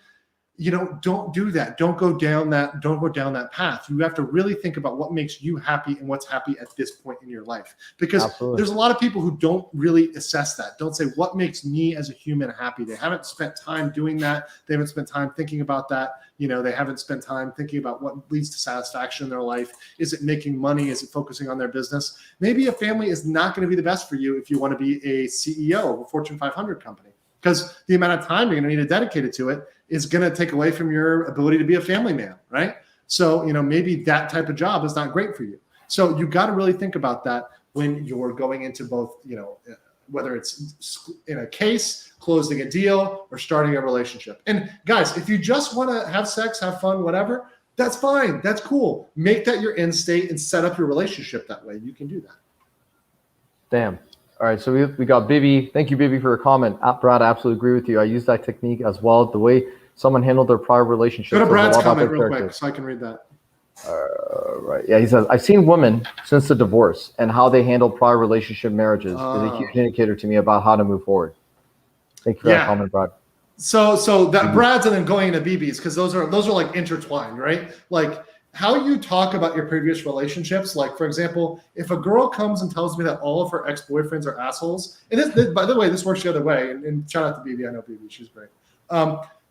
[SPEAKER 2] don't do that. Don't go down that path. You have to really think about what makes you happy and what's happy at this point in your life. Because
[SPEAKER 1] Absolutely.
[SPEAKER 2] there's a lot of people who don't really assess that. Don't say, what makes me as a human happy? They haven't spent time doing that. They haven't spent time thinking about that. They haven't spent time thinking about what leads to satisfaction in their life. Is it making money? Is it focusing on their business? Maybe a family is not going to be the best for you if you want to be a CEO of a Fortune 500 company, because the amount of time you're going to need to dedicate it to it is going to take away from your ability to be a family man, right? So, maybe that type of job is not great for you. So you got to really think about that when you're going into both, whether it's in a case, closing a deal, or starting a relationship. And guys, if you just want to have sex, have fun, whatever, that's fine. That's cool. Make that your end state and set up your relationship that way. You can do that.
[SPEAKER 1] Damn. All right, so we got Bibi. Thank you, Bibi, for your comment. Brad, I absolutely agree with you. I use that technique as well. The way someone handled their prior relationship.
[SPEAKER 2] Go to Brad's comment real quick so I can read that.
[SPEAKER 1] Right. Yeah, he says, I've seen women since the divorce, and how they handle prior relationship marriages is a huge indicator to me about how to move forward. Thank you for that comment, Brad.
[SPEAKER 2] So that Brad's and then going into BB's, because those are like intertwined, right? Like, how you talk about your previous relationships. Like, for example, if a girl comes and tells me that all of her ex-boyfriends are assholes, and this, by the way, this works the other way. And shout out to BB. I know BB. She's great.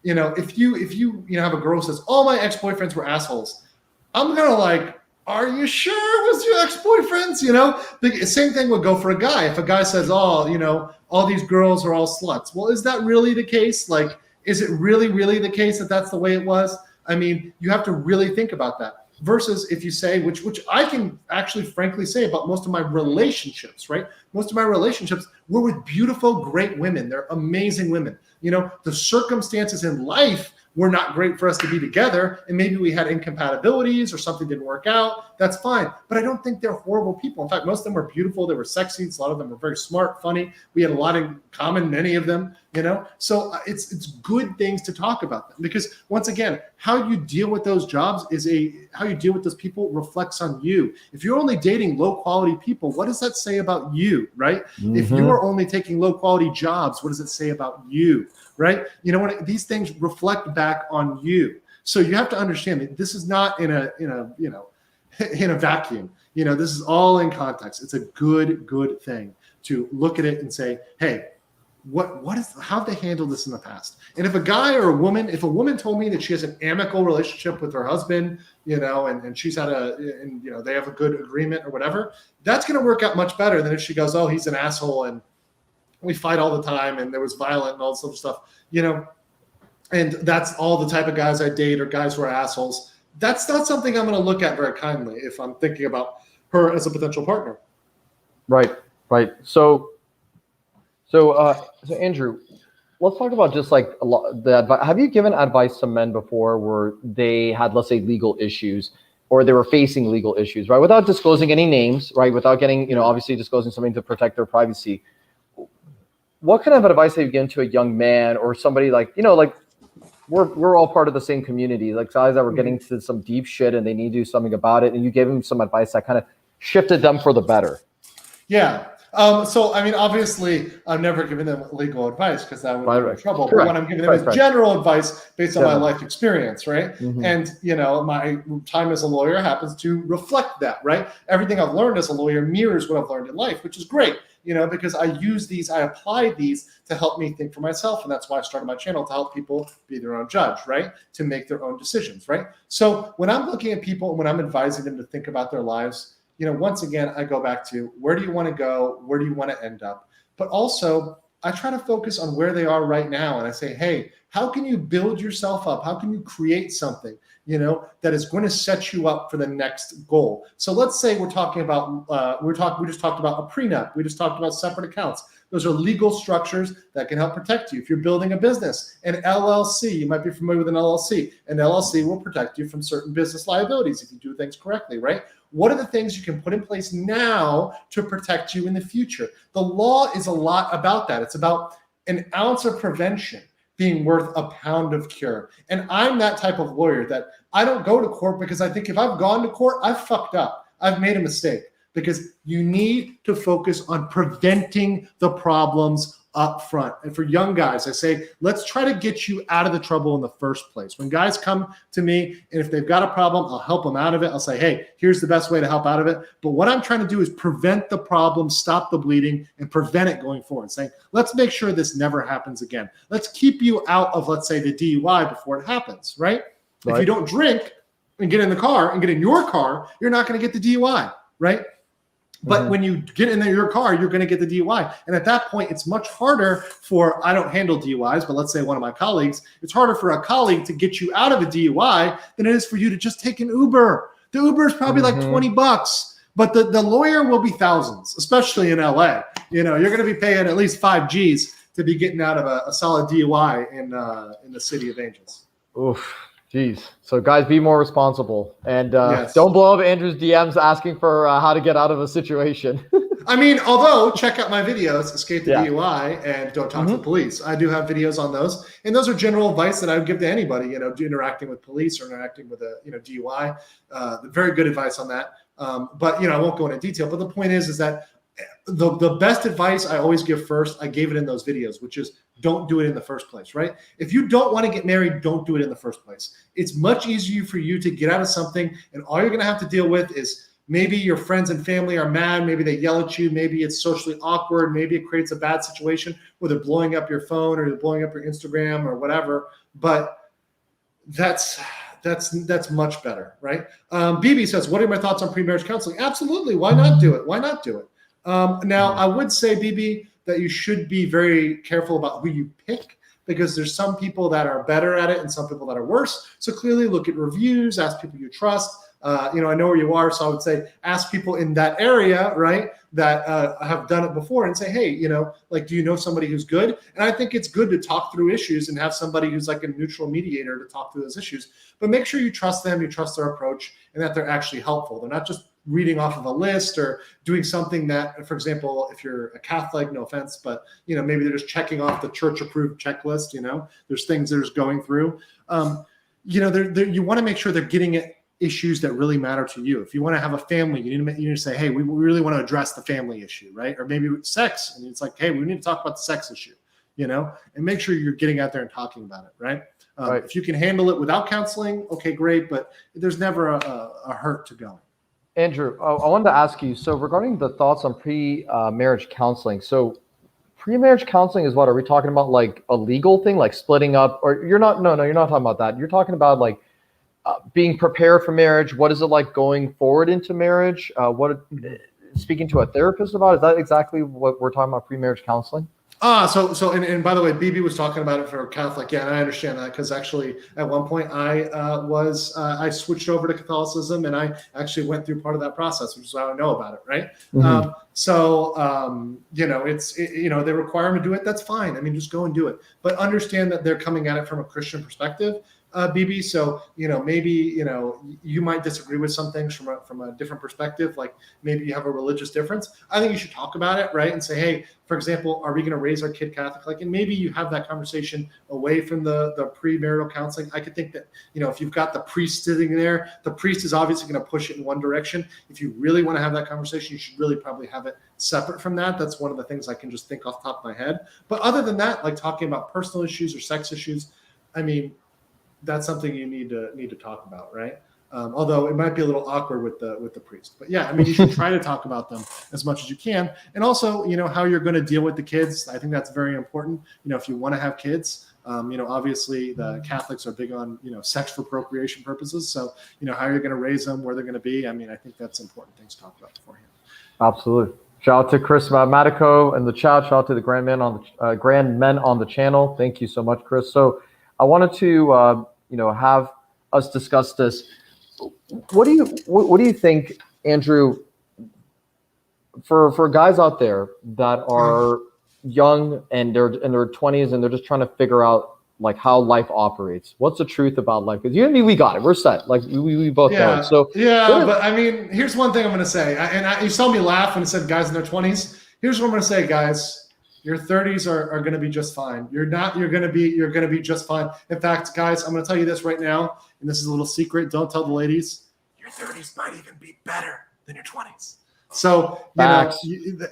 [SPEAKER 2] If you have a girl who says all my ex-boyfriends were assholes, I'm kind of like, are you sure it was your ex-boyfriends? The same thing would go for a guy. If a guy says, oh, all these girls are all sluts. Well, is that really the case? Like, is it really, really the case that that's the way it was? I mean, you have to really think about that. Versus if you say, which I can actually frankly say about most of my relationships, right? Most of my relationships were with beautiful, great women. They're amazing women. The circumstances in life were not great for us to be together, and maybe we had incompatibilities or something didn't work out. That's fine. But I don't think they're horrible people. In fact, most of them were beautiful. They were sexy. A lot of them were very smart, funny. We had a lot in common, many of them, So it's good things to talk about them, because once again, how you deal with those jobs how you deal with those people reflects on you. If you're only dating low quality people, what does that say about you, right? Mm-hmm. If you are only taking low quality jobs, what does it say about you? Right? When these things reflect back on you. So you have to understand that this is not in a vacuum. This is all in context. It's a good thing to look at it and say, hey, how have they handled this in the past? And if a guy or a woman told me that she has an amicable relationship with her husband, and she's had they have a good agreement or whatever, that's going to work out much better than if she goes, oh, he's an asshole and we fight all the time and there was violent and all this other stuff, and that's all the type of guys I date, or guys who are assholes. That's not something I'm going to look at very kindly if I'm thinking about her as a potential partner. Right.
[SPEAKER 1] So Andrew, let's talk about just like the advice. Have you given advice to men before where they had, let's say, legal issues, or they were facing legal issues, right? Without disclosing any names, right? Without getting, obviously disclosing something to protect their privacy. What kind of advice have you given to a young man or somebody like we're all part of the same community, like guys that were getting to some deep shit and they need to do something about it, and you gave them some advice that kind of shifted them for the better?
[SPEAKER 2] Yeah. So, I mean, obviously, I've never given them legal advice because that would be in trouble. Correct. But what I'm giving them is general advice based on my life experience, right? Mm-hmm. And, my time as a lawyer happens to reflect that, right? Everything I've learned as a lawyer mirrors what I've learned in life, which is great, because I apply these to help me think for myself. And that's why I started my channel, to help people be their own judge, right? To make their own decisions, right? So when I'm looking at people and when I'm advising them to think about their lives, once again, I go back to, where do you want to go? Where do you want to end up? But also, I try to focus on where they are right now. And I say, hey, how can you build yourself up? How can you create something, that is going to set you up for the next goal? So let's say we're talking about, we just talked about a prenup. We just talked about separate accounts. Those are legal structures that can help protect you. If you're building a business, an LLC, you might be familiar with an LLC. An LLC will protect you from certain business liabilities if you do things correctly, right? What are the things you can put in place now to protect you in the future? The law is a lot about that. It's about an ounce of prevention being worth a pound of cure. And I'm that type of lawyer that I don't go to court because I think if I've gone to court, I've fucked up. I've made a mistake. Because you need to focus on preventing the problems up front. And for young guys, I say, let's try to get you out of the trouble in the first place. When guys come to me, and if they've got a problem, I'll help them out of it. I'll say, hey, here's the best way to help out of it. But what I'm trying to do is prevent the problem, stop the bleeding, and prevent it going forward. Saying, let's make sure this never happens again. Let's keep you out of, let's say, the DUI before it happens, right? If you don't drink and get in the car and get in your car, you're not going to get the DUI, right? But when you get in your car, you're going to get the DUI. And at that point, it's much harder for, I don't handle DUIs, but let's say one of my colleagues, it's harder for a colleague to get you out of a DUI than it is for you to just take an Uber. The Uber is probably like $20, but the lawyer will be thousands, especially in LA. You know, you're going to be paying at least 5 G's to be getting out of a solid DUI in the city of Angels.
[SPEAKER 1] Oof. Jeez. So guys, be more responsible, and
[SPEAKER 2] Yes.
[SPEAKER 1] don't blow up Andrew's DMs asking for how to get out of a situation.
[SPEAKER 2] I mean, although check out my videos, Escape the DUI and Don't Talk to the Police. I do have videos on those, and those are general advice that I would give to anybody, you know, interacting with police or interacting with a, you know, DUI. Very good advice on that. But, you know, I won't go into detail, but the point is that the best advice I always give first, I gave it in those videos, which is don't do it in the first place, right? If you don't want to get married, don't do it in the first place. It's much easier for you to get out of something, and all you're going to have to deal with is maybe your friends and family are mad, maybe they yell at you, maybe it's socially awkward, maybe it creates a bad situation where they're blowing up your phone or they're blowing up your Instagram or whatever, but that's much better, right? BB says, what are my thoughts on pre-marriage counseling? Absolutely. Why not do it? Why not do it? Now, I would say, BB, that you should be very careful about who you pick, because there's some people that are better at it and some people that are worse. So clearly look at reviews, ask people you trust. You know, I know where you are, so I would say ask people in that area, right, that have done it before and say, hey, you know, like, do you know somebody who's good? And I think it's good to talk through issues and have somebody who's like a neutral mediator to talk through those issues. But make sure you trust them, you trust their approach, and that they're actually helpful. They're not just reading off of a list or doing something that, for example, if you're a Catholic, no offense, but, you know, maybe they're just checking off the church approved checklist. You know, there's things they're just going through. You know, you want to make sure they're getting at issues that really matter to you. If you want to have a family, you need to say, hey, we really want to address the family issue, right? Or maybe sex, and it's like, hey, we need to talk about the sex issue, you know, and make sure you're getting out there and talking about it, right? Right. If you can handle it without counseling, okay, great, but there's never a hurt to going.
[SPEAKER 1] Andrew, I wanted to ask you, so regarding the thoughts on pre-marriage counseling, so pre-marriage counseling is what, are we talking about like a legal thing, like splitting up, or you're not talking about that. You're talking about like being prepared for marriage. What is it like going forward into marriage? Speaking to a therapist about, is that exactly what we're talking about, pre-marriage counseling?
[SPEAKER 2] And by the way, BB was talking about it for Catholic. Yeah, and I understand that, because actually at one point I switched over to Catholicism, and I actually went through part of that process, which is how I know about it, right? You know, they require them to do it. That's fine. I mean, just go and do it, but understand that they're coming at it from a Christian perspective. BB. So, you know, maybe, you know, you might disagree with some things from a different perspective. Like maybe you have a religious difference. I think you should talk about it, right? And say, hey, for example, are we going to raise our kid Catholic? Like, and maybe you have that conversation away from the premarital counseling. I could think that, you know, if you've got the priest sitting there, the priest is obviously going to push it in one direction. If you really want to have that conversation, you should really probably have it separate from that. That's one of the things I can just think off the top of my head. But other than that, like talking about personal issues or sex issues, I mean, that's something you need to talk about, right? Although it might be a little awkward with the priest, but yeah, I mean, you should try to talk about them as much as you can, and also, you know, how you're going to deal with the kids. I think that's very important. You know, if you want to have kids, you know, obviously the Catholics are big on, you know, sex for procreation purposes. So, you know, how you're going to raise them, where they're going to be. I mean, I think that's important things to talk about beforehand. Absolutely.
[SPEAKER 1] Shout out to Chris Matico in the chat. Shout out to the grand men on the channel. Thank you so much, Chris. So I wanted to you know, have us discuss this. What do you think, Andrew, for guys out there that are young and they're in their 20s and they're just trying to figure out like how life operates? What's the truth about life? Because you and me, we got it. We're set. Like we both know it. So
[SPEAKER 2] but I mean, here's one thing I'm going to say. You saw me laugh when I said guys in their 20s. Here's what I'm going to say, guys. Your 30s are going to be just fine. You're going to be just fine. In fact, guys, I'm going to tell you this right now, and this is a little secret. Don't tell the ladies. Your 30s might even be better than your 20s. So,
[SPEAKER 1] Facts.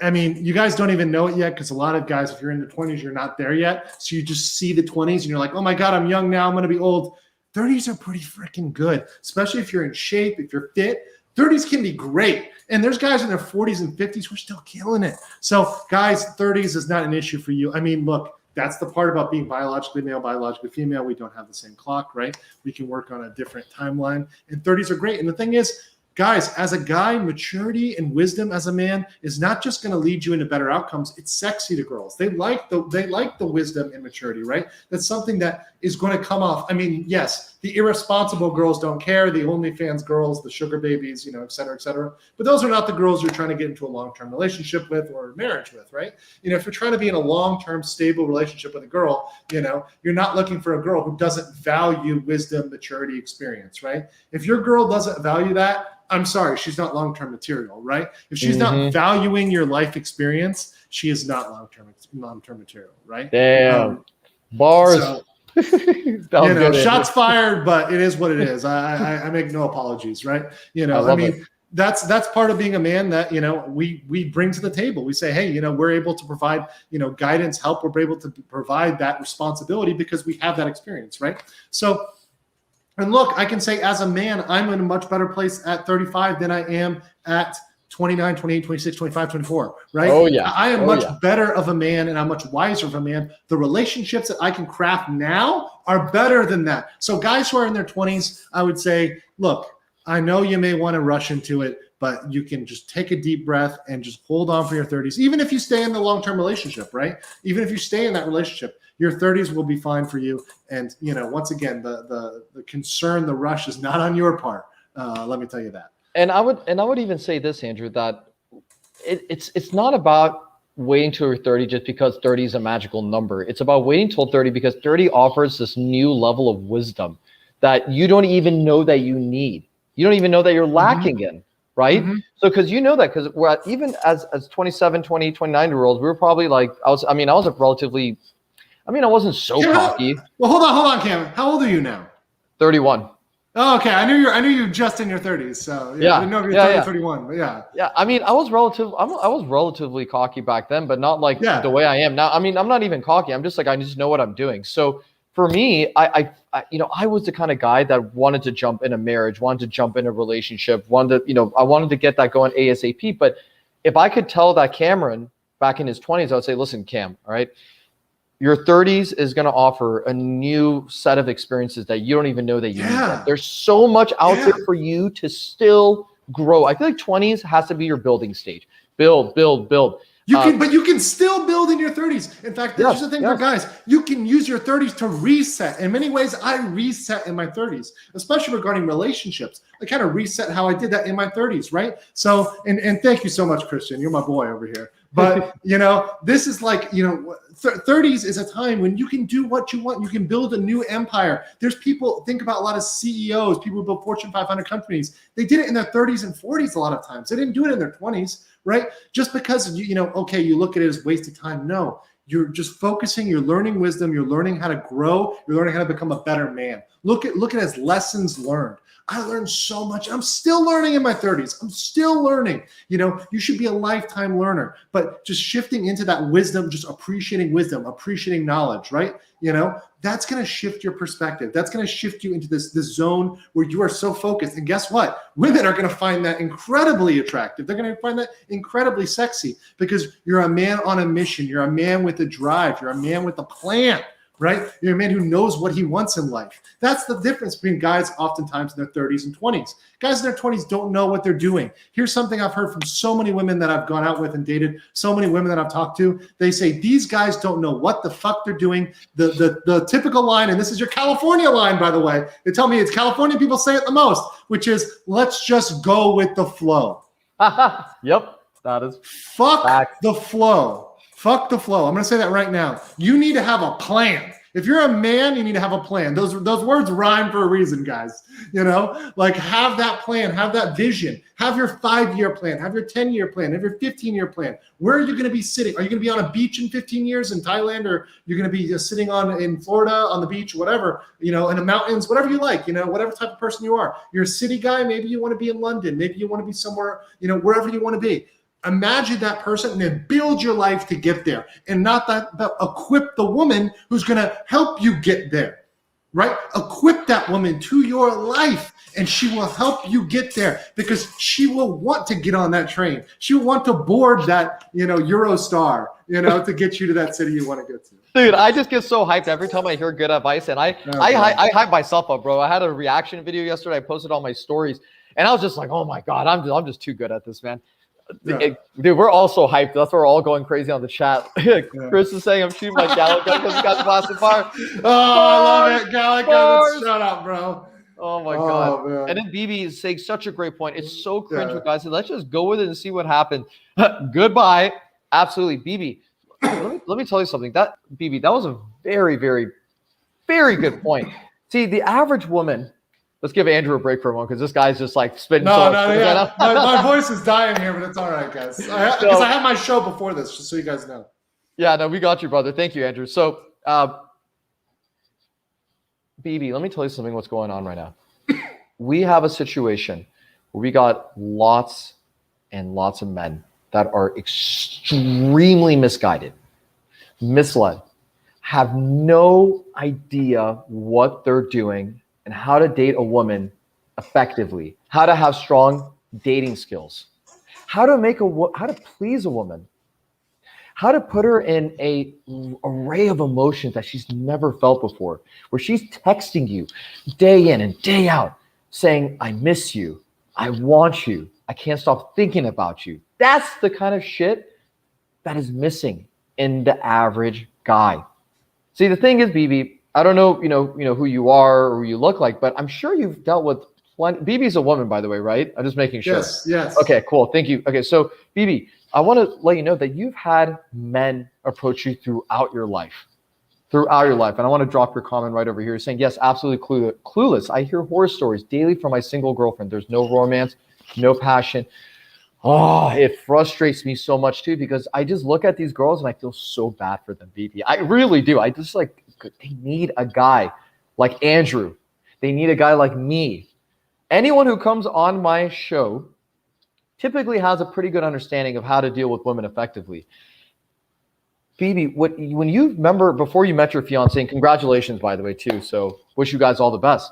[SPEAKER 2] I mean, you guys don't even know it yet because a lot of guys, if you're in the 20s, you're not there yet. So you just see the 20s and you're like, oh my God, I'm young now. I'm going to be old. 30s are pretty freaking good, especially if you're in shape, if you're fit. 30s can be great. And there's guys in their 40s and 50s who are still killing it. So, guys, 30s is not an issue for you. I mean, look, that's the part about being biologically male, biologically female. We don't have the same clock, right? We can work on a different timeline. And 30s are great. And the thing is, guys, as a guy, maturity and wisdom as a man is not just going to lead you into better outcomes. It's sexy to girls. They like the wisdom and maturity, right? That's something that is going to come off. I mean, yes, the irresponsible girls don't care. The OnlyFans girls, the sugar babies, et cetera, et cetera. But those are not the girls you're trying to get into a long-term relationship with or marriage with, right? If you're trying to be in a long-term stable relationship with a girl, you're not looking for a girl who doesn't value wisdom, maturity, experience, right? If your girl doesn't value that, I'm sorry, she's not long-term material, right? If she's not valuing your life experience, she is not long-term material, right?
[SPEAKER 1] Damn. Bars.
[SPEAKER 2] So,
[SPEAKER 1] good,
[SPEAKER 2] shots fired, but it is what it is. I make no apologies, right? I mean, that's part of being a man that, we bring to the table. We say, hey, we're able to provide, guidance, help. We're able to provide that responsibility because we have that experience, right? So, and look, I can say as a man, I'm in a much better place at 35 than I am at 29, 28, 26, 25, 24, right?
[SPEAKER 1] Oh, yeah.
[SPEAKER 2] I am much better of a man and I'm much wiser of a man. The relationships that I can craft now are better than that. So guys who are in their 20s, I would say, look, I know you may want to rush into it, but you can just take a deep breath and just hold on for your 30s. Even if you stay in the long-term relationship, right? Even if you stay in that relationship, your 30s will be fine for you. And, once again, the concern, the rush is not on your part. Let me tell you that.
[SPEAKER 1] And I would even say this, Andrew, that it's not about waiting till you're 30 just because 30 is a magical number. It's about waiting till 30 because 30 offers this new level of wisdom that you don't even know that you need. You don't even know that you're lacking in, right? So because because we're even as 27, 20, 29-year-olds, we were probably like, I wasn't so cocky.
[SPEAKER 2] Well, hold on, Cam. How old are you now?
[SPEAKER 1] 31.
[SPEAKER 2] Oh, okay. I knew you were just in your 30s. So yeah. I didn't know if you were 30, 31, but yeah.
[SPEAKER 1] Yeah. I mean, I was relatively cocky back then, but not like the way I am now. I mean, I'm not even cocky. I'm just like, I just know what I'm doing. So for me, I was the kind of guy that wanted to jump in a marriage, wanted to jump in a relationship, I wanted to get that going ASAP. But if I could tell that Cameron back in his 20s, I would say, listen, Cam, all right, your 30s is going to offer a new set of experiences that you don't even know that you need. There's so much out there for you to still grow. I feel like 20s has to be your building stage. Build.
[SPEAKER 2] But you can still build in your 30s. In fact, that's the thing for guys. You can use your 30s to reset. In many ways, I reset in my 30s, especially regarding relationships. I kind of reset how I did that in my 30s, right? So, and thank you so much, Christian. You're my boy over here. But, this is like, 30s is a time when you can do what you want. You can build a new empire. There's people, think about a lot of CEOs, people who build Fortune 500 companies. They did it in their 30s and 40s a lot of times. They didn't do it in their 20s, right? Just because, you look at it as wasted time. No, you're just focusing, you're learning wisdom, you're learning how to grow, you're learning how to become a better man. Look at it as lessons learned. I learned so much. I'm still learning in my 30s. I'm still learning. You should be a lifetime learner, but just shifting into that wisdom, just appreciating wisdom, appreciating knowledge, right? That's going to shift your perspective. That's going to shift you into this zone where you are so focused. And guess what? Women are going to find that incredibly attractive. They're going to find that incredibly sexy because you're a man on a mission. You're a man with a drive. You're a man with a plan. Right? You're a man who knows what he wants in life. That's the difference between guys oftentimes in their 30s and 20s. Guys in their 20s don't know what they're doing. Here's something I've heard from so many women that I've gone out with and dated, so many women that I've talked to. They say, these guys don't know what the fuck they're doing. The typical line, and this is your California line, by the way. They tell me it's California people say it the most, which is, let's just go with the flow.
[SPEAKER 1] Yep. That is
[SPEAKER 2] fuck the flow. Fuck the flow. I'm going to say that right now. You need to have a plan. If you're a man, you need to have a plan. Those words rhyme for a reason, guys. You know, like have that plan, have that vision, have your 5-year plan, have your 10-year plan, have your 15-year plan. Where are you going to be sitting? Are you going to be on a beach in 15 years in Thailand, or you're going to be sitting in Florida on the beach, whatever, you know, in the mountains, whatever you like, you know, whatever type of person you are. You're a city guy. Maybe you want to be in London. Maybe you want to be somewhere, you know, wherever you want to be. Imagine that person and then build your life to get there, and not that equip the woman who's going to help you get there, right? Equip that woman to your life, and she will help you get there, because she will want to get on that train. She will want to board that, you know, Eurostar, you know, to get you to that city you want to get to.
[SPEAKER 1] Dude, I just get so hyped every time I hear good advice, and I hype myself up, bro. I had a reaction video yesterday. I posted all my stories, and I was just like, oh my God, I'm just too good at this, man. Yeah. Dude, we're all so hyped. That's why we're all going crazy on the chat. Chris is saying I'm shooting my Gallic gun because he got blasted fire.
[SPEAKER 2] Oh, I love it. Gallic gun. Shut up, bro.
[SPEAKER 1] Oh my God. Man. And then BB is saying such a great point. It's so cringe with guys. Let's just go with it and see what happens. Goodbye. Absolutely. BB, let me tell you something. That BB, that was a very, very, very good point. See, the average woman. Let's give Andrew a break for a moment, because this guy's just like spitting.
[SPEAKER 2] My voice is dying here, but it's all right, guys. Because I had my show before this, just so you guys know.
[SPEAKER 1] Yeah, no, we got you, brother. Thank you, Andrew. So, BB, let me tell you something. What's going on right now? We have a situation where we got lots and lots of men that are extremely misguided, misled, have no idea what they're doing and how to date a woman effectively, how to have strong dating skills, how to please a woman, how to put her in a array of emotions that she's never felt before, where she's texting you day in and day out saying, I miss you, I want you, I can't stop thinking about you. That's the kind of shit that is missing in the average guy. See, the thing is, BB, I don't know, you know who you are or who you look like, but I'm sure you've dealt with plenty. BB's a woman, by the way, right? I'm just making sure.
[SPEAKER 2] Yes.
[SPEAKER 1] Okay, cool. Thank you. Okay, so BB, I want to let you know that you've had men approach you throughout your life. And I want to drop your comment right over here saying, yes, absolutely clueless. I hear horror stories daily from my single girlfriend. There's no romance, no passion. Oh, it frustrates me so much too, because I just look at these girls and I feel so bad for them, BB. I really do. I just they need a guy like Andrew. They need a guy like me. Anyone who comes on my show typically has a pretty good understanding of how to deal with women effectively. BB, when you remember before you met your fiance, and congratulations, by the way, too. So wish you guys all the best.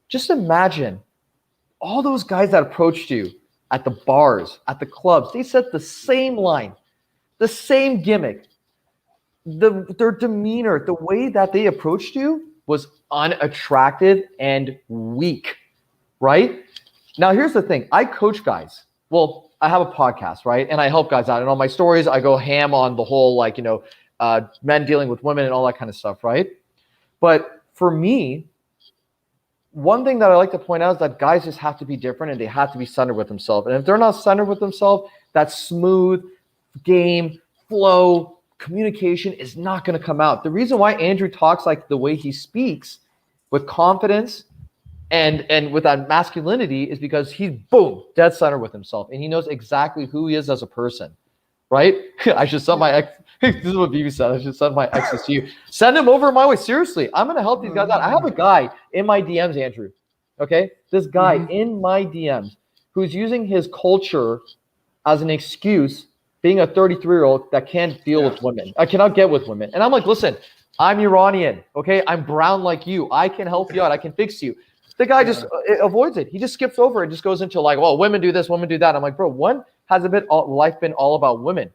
[SPEAKER 1] Just imagine all those guys that approached you at the bars, at the clubs. They said the same line, the same gimmick. Their demeanor, the way that they approached you was unattractive and weak, right? Now, here's the thing. I coach guys. Well, I have a podcast, right? And I help guys out. And on my stories, I go ham on the whole, men dealing with women and all that kind of stuff, right? But for me, one thing that I like to point out is that guys just have to be different, and they have to be centered with themselves. And if they're not centered with themselves, that smooth game, flow, communication is not going to come out. The reason why Andrew talks like the way he speaks with confidence and with that masculinity is because he's dead center with himself, and he knows exactly who he is as a person, right? I should send my ex. This is what BB said. I should send my exes to you. Send him over my way. Seriously, I'm going to help these guys out. I have a guy in my DMs, Andrew. Okay, this guy in my DMs who's using his culture as an excuse, being a 33-year-old that can't deal with women. I cannot get with women. And I'm like, listen, I'm Iranian, okay? I'm brown like you. I can help you out. I can fix you. The guy just avoids it. He just skips over and just goes into well, women do this, women do that. I'm like, bro, when has life been all about women?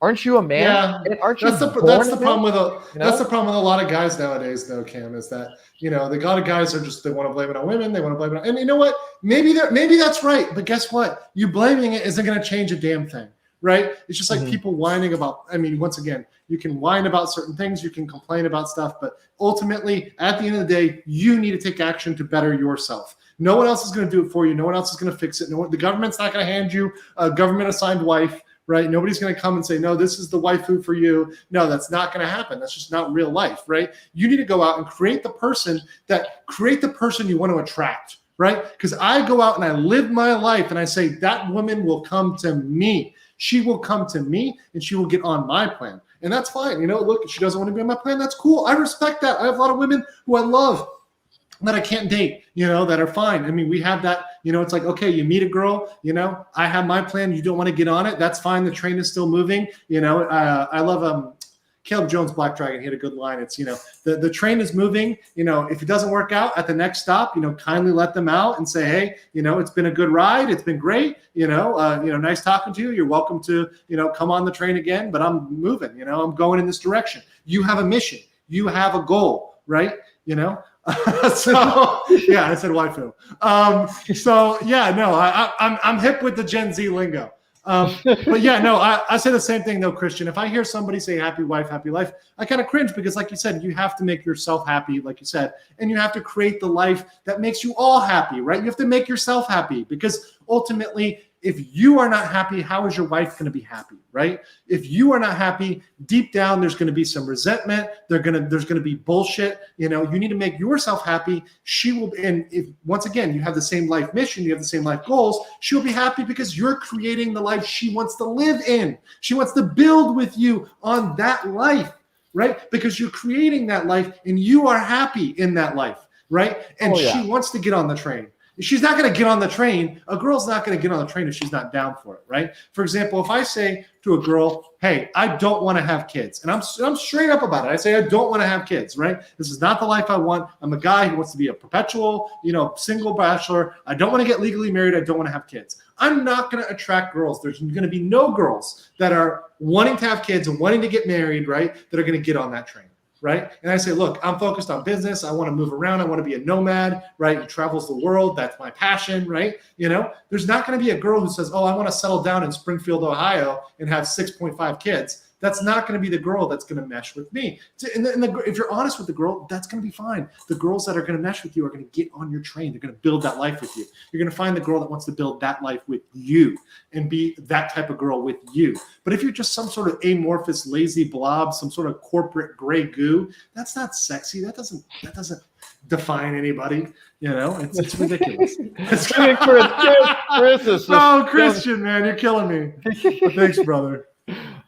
[SPEAKER 1] Aren't you a man?
[SPEAKER 2] Yeah,
[SPEAKER 1] and aren't you
[SPEAKER 2] that's the problem with that's the problem with a lot of guys nowadays, though, Cam, is that the lot of guys are just, they want to blame it on women, they want to blame it on, and you know what? Maybe that's right, but guess what? You blaming it isn't going to change a damn thing, right? It's just like people whining about. I mean, once again, you can whine about certain things, you can complain about stuff, but ultimately, at the end of the day, you need to take action to better yourself. No one else is going to do it for you. No one else is going to fix it. The government's not going to hand you a government-assigned wife, right? Nobody's going to come and say, no, this is the waifu for you. No, that's not going to happen. That's just not real life, right? You need to go out and create the person you want to attract, right? Because I go out and I live my life and I say, that woman will come to me. She will come to me and she will get on my plan. And that's fine. Look, if she doesn't want to be on my plan, that's cool. I respect that. I have a lot of women who I love that I can't date, that are fine. I mean, we have that, it's like, okay, you meet a girl, I have my plan. You don't want to get on it. That's fine. The train is still moving. I love Caleb Jones, Black Dragon. He had a good line. It's, the train is moving. If it doesn't work out at the next stop, kindly let them out and say, hey, it's been a good ride. It's been great. Nice talking to you. You're welcome to, come on the train again, but I'm moving, I'm going in this direction. You have a mission. You have a goal, right? So yeah, I said waifu. I'm hip with the Gen Z lingo. But yeah, no, I say the same thing though, Christian. If I hear somebody say happy wife, happy life, I kind of cringe because like you said, you have to make yourself happy, like you said, and you have to create the life that makes you all happy, right? You have to make yourself happy because ultimately, if you are not happy, how is your wife going to be happy, right? If you are not happy, deep down, there's going to be some resentment. There's going to be bullshit. You need to make yourself happy. She will, and if once again, you have the same life mission, you have the same life goals, she'll be happy because you're creating the life she wants to live in. She wants to build with you on that life, right? Because you're creating that life and you are happy in that life, right? And she wants to get on the train. She's not going to get on the train. A girl's not going to get on the train if she's not down for it, right? For example, if I say to a girl, hey, I don't want to have kids, and I'm straight up about it. I say I don't want to have kids, right? This is not the life I want. I'm a guy who wants to be a perpetual, single bachelor. I don't want to get legally married. I don't want to have kids. I'm not going to attract girls. There's going to be no girls that are wanting to have kids and wanting to get married, right, that are going to get on that train. Right. And I say, look, I'm focused on business. I want to move around. I want to be a nomad. Right. Who travels the world. That's my passion. Right. There's not going to be a girl who says, oh, I want to settle down in Springfield, Ohio and have 6.5 kids. That's not going to be the girl that's going to mesh with me. If you're honest with the girl, that's going to be fine. The girls that are going to mesh with you are going to get on your train. They're going to build that life with you. You're going to find the girl that wants to build that life with you and be that type of girl with you. But if you're just some sort of amorphous, lazy blob, some sort of corporate gray goo, that's not sexy. That doesn't define anybody. It's ridiculous. Christian, man, you're killing me. But thanks, brother.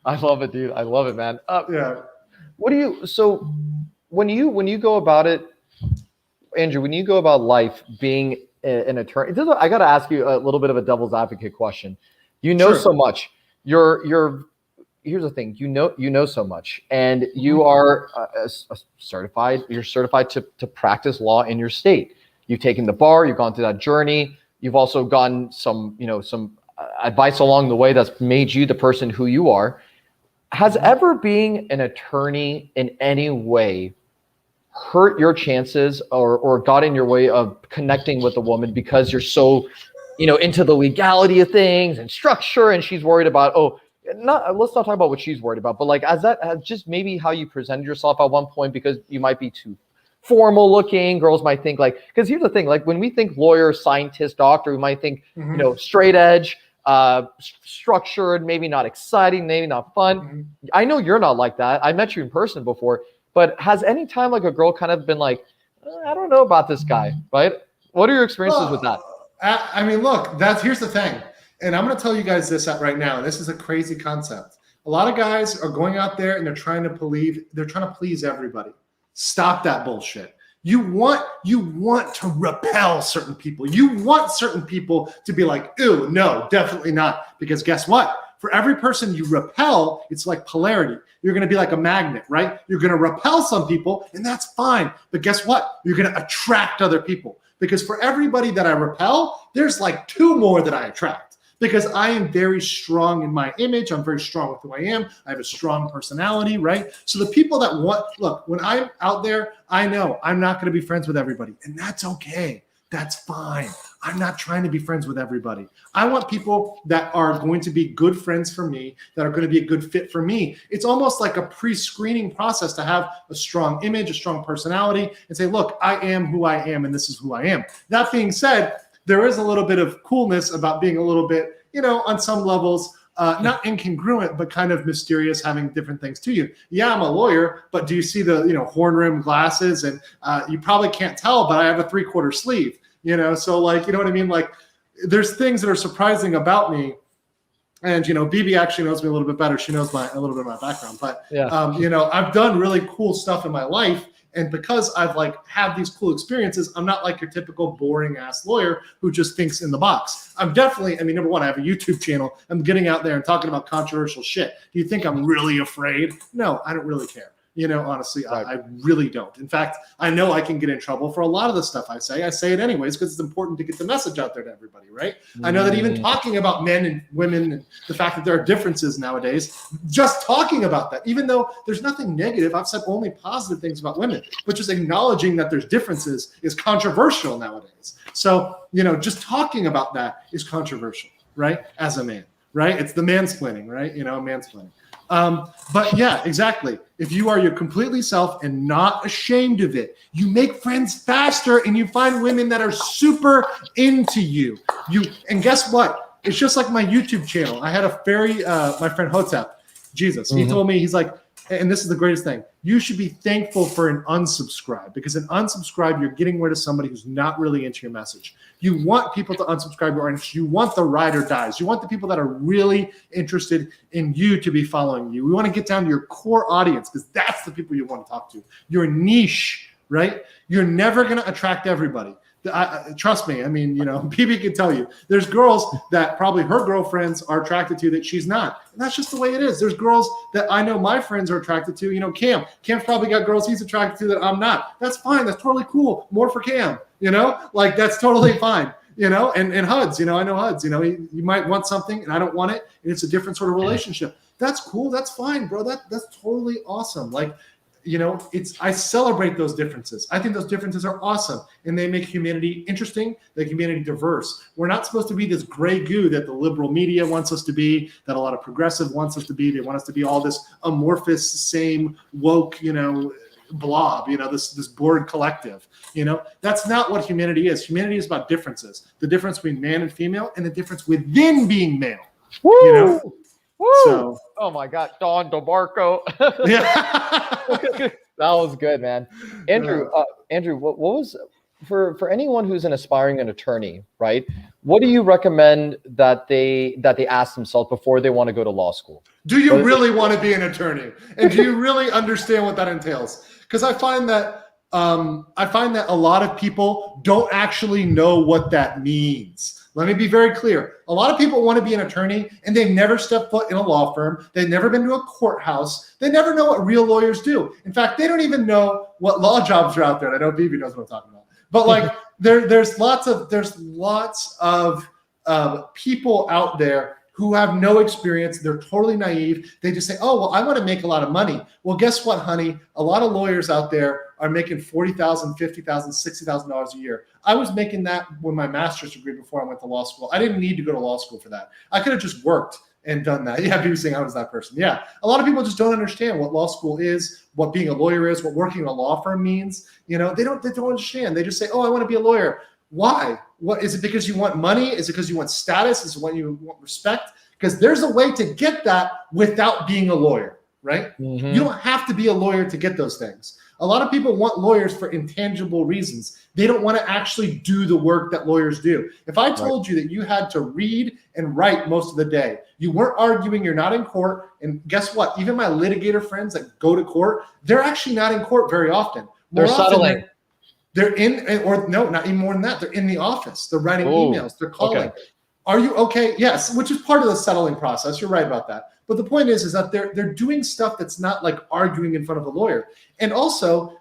[SPEAKER 1] I love it, dude. I love it, man.
[SPEAKER 2] Yeah.
[SPEAKER 1] So when you go about it, Andrew, when you go about life being an attorney, I got to ask you a little bit of a devil's advocate question. Sure. So much. Here's the thing. You know so much, and you are certified. You're certified to practice law in your state. You've taken the bar. You've gone through that journey. You've also gotten some advice along the way that's made you the person who you are. Has ever being an attorney in any way hurt your chances or got in your way of connecting with a woman because you're so, into the legality of things and structure, and she's worried about, let's not talk about what she's worried about, but like as just maybe how you presented yourself at one point because you might be too formal looking. Girls might think because here's the thing, when we think lawyer, scientist, doctor, we might think, straight edge, structured, maybe not exciting, maybe not fun. Mm-hmm. I know you're not like that. I met you in person before, but has any time a girl kind of been like, I don't know about this guy, right? What are your experiences with that?
[SPEAKER 2] I mean, look, here's the thing. And I'm going to tell you guys this right now. This is a crazy concept. A lot of guys are going out there and they're trying to please everybody. Stop that bullshit. You want to repel certain people. You want certain people to be like, ew, no, definitely not. Because guess what? For every person you repel, it's like polarity. You're going to be like a magnet, right? You're going to repel some people, and that's fine. But guess what? You're going to attract other people. Because for everybody that I repel, there's like 2 more that I attract. Because I am very strong in my image. I'm very strong with who I am. I have a strong personality, right? So the people that look, when I'm out there, I know I'm not going to be friends with everybody. And that's okay. That's fine. I'm not trying to be friends with everybody. I want people that are going to be good friends for me, that are going to be a good fit for me. It's almost like a pre-screening process to have a strong image, a strong personality, and say, look, I am who I am, and this is who I am. That being said, there is a little bit of coolness about being a little bit, on some levels, not incongruent, but kind of mysterious, having different things to you. Yeah, I'm a lawyer, but do you see the, horn rim glasses? And you probably can't tell, but I have a 3/4 sleeve, So like, you know what I mean? Like there's things that are surprising about me. And, BB actually knows me a little bit better. She knows a little bit of my background, but,
[SPEAKER 1] Yeah.
[SPEAKER 2] I've done really cool stuff in my life. And because I've had these cool experiences, I'm not like your typical boring ass lawyer who just thinks in the box. I'm definitely, number one, I have a YouTube channel. I'm getting out there and talking about controversial shit. Do you think I'm really afraid? No, I don't really care. Honestly,
[SPEAKER 1] Right.
[SPEAKER 2] I really don't. In fact, I know I can get in trouble for a lot of the stuff I say. I say it anyways because it's important to get the message out there to everybody, right? I know that even talking about men and women and the fact that there are differences nowadays, just talking about that, even though there's nothing negative, I've said only positive things about women, but just acknowledging that there's differences is controversial nowadays. So, just talking about that is controversial, right? As a man, right? It's the mansplaining, right? Mansplaining. But yeah, exactly. If you are your completely self and not ashamed of it, you make friends faster and you find women that are super into you. And guess what? It's just like my YouTube channel. I had a my friend Hotep, Jesus, he told me, he's like, and this is the greatest thing, you should be thankful for an unsubscribe, because an unsubscribe, you're getting rid of somebody who's not really into your message. You want people to unsubscribe your interest. You want the ride or dies. You want the people that are really interested in you to be following you. We want to get down to your core audience, because that's the people you want to talk to. Your niche, right? You're never going to attract everybody. Trust me. BB can tell you there's girls that probably her girlfriends are attracted to that she's not. And that's just the way it is. There's girls that I know my friends are attracted to. Cam's probably got girls he's attracted to that I'm not. That's fine. That's totally cool. More for Cam, that's totally fine. And HUDs, I know HUDs, you might want something and I don't want it. And it's a different sort of relationship. That's cool. That's fine, bro. That's totally awesome. I celebrate those differences. I think those differences are awesome, and they make humanity interesting, they make humanity diverse. We're not supposed to be this gray goo that the liberal media wants us to be, that a lot of progressive wants us to be. They want us to be all this amorphous, same woke, blob, this bored collective. That's not what humanity is. Humanity is about differences. The difference between man and female, and the difference within being male.
[SPEAKER 1] Woo! Woo!
[SPEAKER 2] So,
[SPEAKER 1] oh my God, Don DeMarco.
[SPEAKER 2] yeah.
[SPEAKER 1] That was good, man. Andrew, what was for anyone who's an aspiring attorney, right? What do you recommend that they ask themselves before they want to go to law school?
[SPEAKER 2] Do you really want to be an attorney? And do you really understand what that entails? Because I find that a lot of people don't actually know what that means. Let me be very clear. A lot of people want to be an attorney and they've never stepped foot in a law firm. They've never been to a courthouse. They never know what real lawyers do. In fact, they don't even know what law jobs are out there. And I know BB knows what I'm talking about. But there's lots of people out there who have no experience. They're totally naive. They just say, oh, well, I want to make a lot of money. Well, guess what, honey? A lot of lawyers out there are making $40,000, $50,000, $60,000 a year. I was making that with my master's degree before I went to law school. I didn't need to go to law school for that. I could have just worked and done that. Yeah, people saying I was that person. Yeah, a lot of people just don't understand what law school is, what being a lawyer is, what working in a law firm means. They don't understand. They just say, oh, I want to be a lawyer. Why? What is it? Because you want money? Is it because you want status? Is it when you want respect? Because there's a way to get that without being a lawyer, right?
[SPEAKER 1] Mm-hmm.
[SPEAKER 2] You don't have to be a lawyer to get those things. A lot of people want lawyers for intangible reasons. They don't want to actually do the work that lawyers do. If I told you that you had to read and write most of the day, you weren't arguing, you're not in court, and guess what? Even my litigator friends that go to court, they're actually not in court very often.
[SPEAKER 1] They're settling.
[SPEAKER 2] They're in, or no, not even more than that. They're in the office. They're writing emails. They're calling. Okay. Are you okay? Yes, which is part of the settling process. You're right about that. But the point is that they're doing stuff that's not like arguing in front of a lawyer. And also,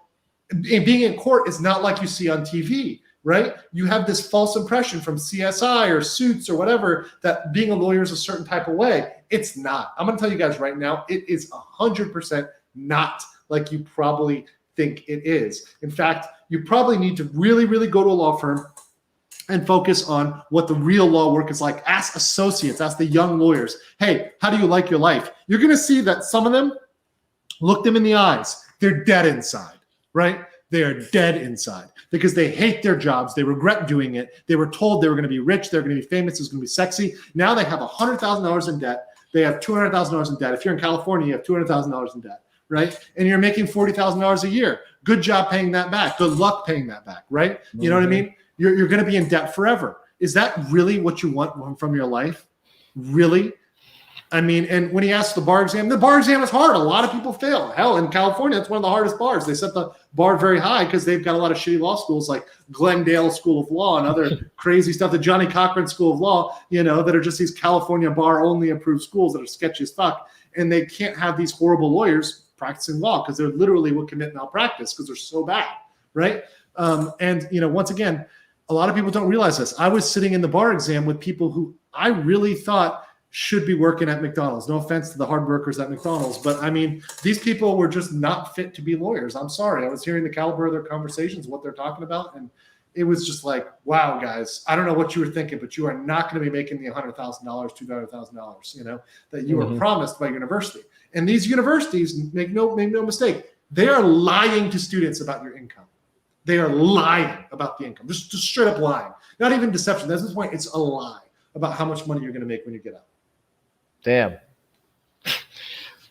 [SPEAKER 2] being in court is not like you see on TV, right? You have this false impression from CSI or Suits or whatever that being a lawyer is a certain type of way. It's not. I'm going to tell you guys right now, it is 100% not like you probably think it is. In fact, you probably need to really, really go to a law firm and focus on what the real law work is like. Ask associates, ask the young lawyers, hey, how do you like your life? You're going to see that some of them, look them in the eyes, they're dead inside, right? They are dead inside because they hate their jobs. They regret doing it. They were told they were going to be rich. They're going to be famous. It's going to be sexy. Now they have $100,000 in debt. they have $200,000 in debt. If you're in California, you have $200,000 in debt, right? And you're making $40,000 a year. Good job paying that back. Good luck paying that back, right? You know what I mean? You're going to be in debt forever. Is that really what you want from your life? Really? I mean, and when he asked the bar exam is hard. A lot of people fail. Hell, in California, it's one of the hardest bars. They set the bar very high because they've got a lot of shitty law schools like Glendale School of Law and other crazy stuff, the Johnny Cochran School of Law, that are just these California bar only approved schools that are sketchy as fuck. And they can't have these horrible lawyers practicing law because they're literally will commit malpractice because they're so bad, right? Once again, a lot of people don't realize this. I was sitting in the bar exam with people who I really thought should be working at McDonald's. No offense to the hard workers at McDonald's, but I mean, these people were just not fit to be lawyers. I'm sorry. I was hearing the caliber of their conversations, what they're talking about, and it was just like, wow, guys, I don't know what you were thinking, but you are not going to be making the $100,000, $200,000, that you were promised by university. And these universities, make no mistake, they are lying to students about your income. They are lying about the income, just straight up lying. Not even deception. At this point, it's a lie about how much money you're going to make when you get out.
[SPEAKER 1] Damn.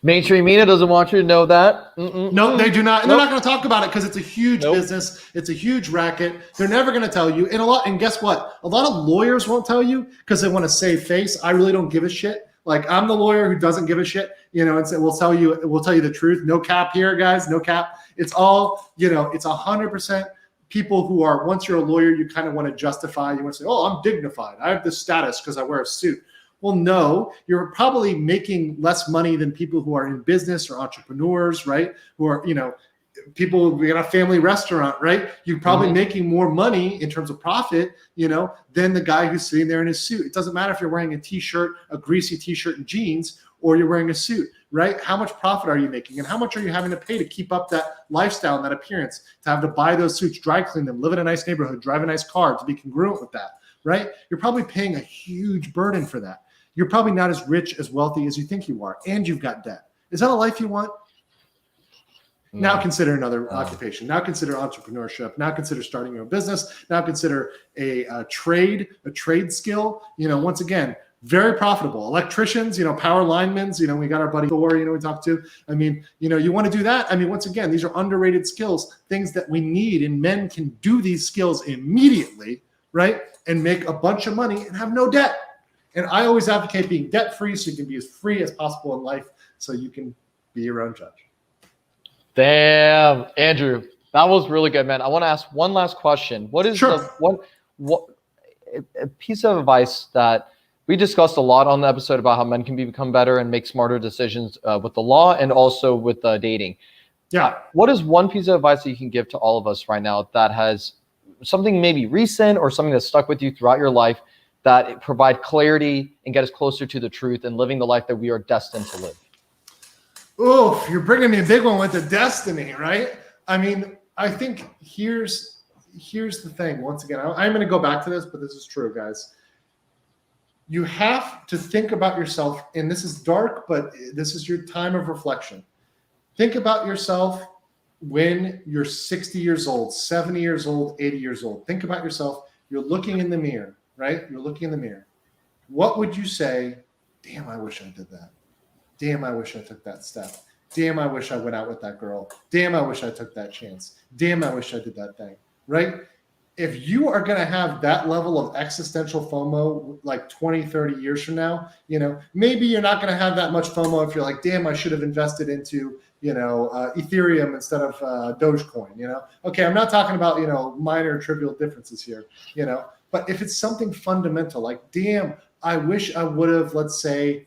[SPEAKER 1] Mainstream media doesn't want you to know that.
[SPEAKER 2] No, they do not. And they're not going to talk about it because it's a huge business. It's a huge racket. They're never going to tell you. And guess what? A lot of lawyers won't tell you because they want to save face. I really don't give a shit. Like, I'm the lawyer who doesn't give a shit, and say, we'll tell you the truth. No cap here, guys. No cap. It's all, it's 100% people who are, once you're a lawyer, you kind of want to justify. You want to say, oh, I'm dignified. I have this status because I wear a suit. Well, no, you're probably making less money than people who are in business or entrepreneurs, right? Who are, people, we got a family restaurant, right? You're probably making more money in terms of profit, than the guy who's sitting there in his suit. It doesn't matter if you're wearing a t-shirt, a greasy t-shirt and jeans, or you're wearing a suit, right? How much profit are you making? And how much are you having to pay to keep up that lifestyle and that appearance, to have to buy those suits, dry clean them, live in a nice neighborhood, drive a nice car, to be congruent with that, right? You're probably paying a huge burden for that. You're probably not as rich, as wealthy as you think you are, and you've got debt. Is that a life you want? Now consider another occupation. Now consider entrepreneurship. Now consider starting your own business. Now consider a trade skill. Once again, very profitable. Electricians, power linemen, we got our buddy Thor, we talked to. I mean, you want to do that. I mean, once again, these are underrated skills, things that we need, and men can do these skills immediately, right? And make a bunch of money and have no debt. And I always advocate being debt-free so you can be as free as possible in life so you can be your own judge.
[SPEAKER 1] Damn, Andrew, that was really good, man. I want to ask one last question. What is what a piece of advice that we discussed a lot on the episode about how men can become better and make smarter decisions with the law and also with dating.
[SPEAKER 2] Yeah.
[SPEAKER 1] What is one piece of advice that you can give to all of us right now that has something maybe recent or something that's stuck with you throughout your life that provide clarity and get us closer to the truth and living the life that we are destined to live?
[SPEAKER 2] Oh, you're bringing me a big one with the destiny, right? I mean, I think here's the thing. Once again, I'm going to go back to this, but this is true, guys. You have to think about yourself, and this is dark, but this is your time of reflection. Think about yourself when you're 60 years old, 70 years old, 80 years old. Think about yourself. You're looking in the mirror, right? You're looking in the mirror. What would you say? Damn, I wish I did that. Damn, I wish I took that step. Damn, I wish I went out with that girl. Damn, I wish I took that chance. Damn, I wish I did that thing, right? If you are going to have that level of existential FOMO like 20, 30 years from now, maybe you're not going to have that much FOMO if you're like, damn, I should have invested into, Ethereum instead of Dogecoin, Okay, I'm not talking about, minor trivial differences here, but if it's something fundamental, like, damn, I wish I would have, let's say,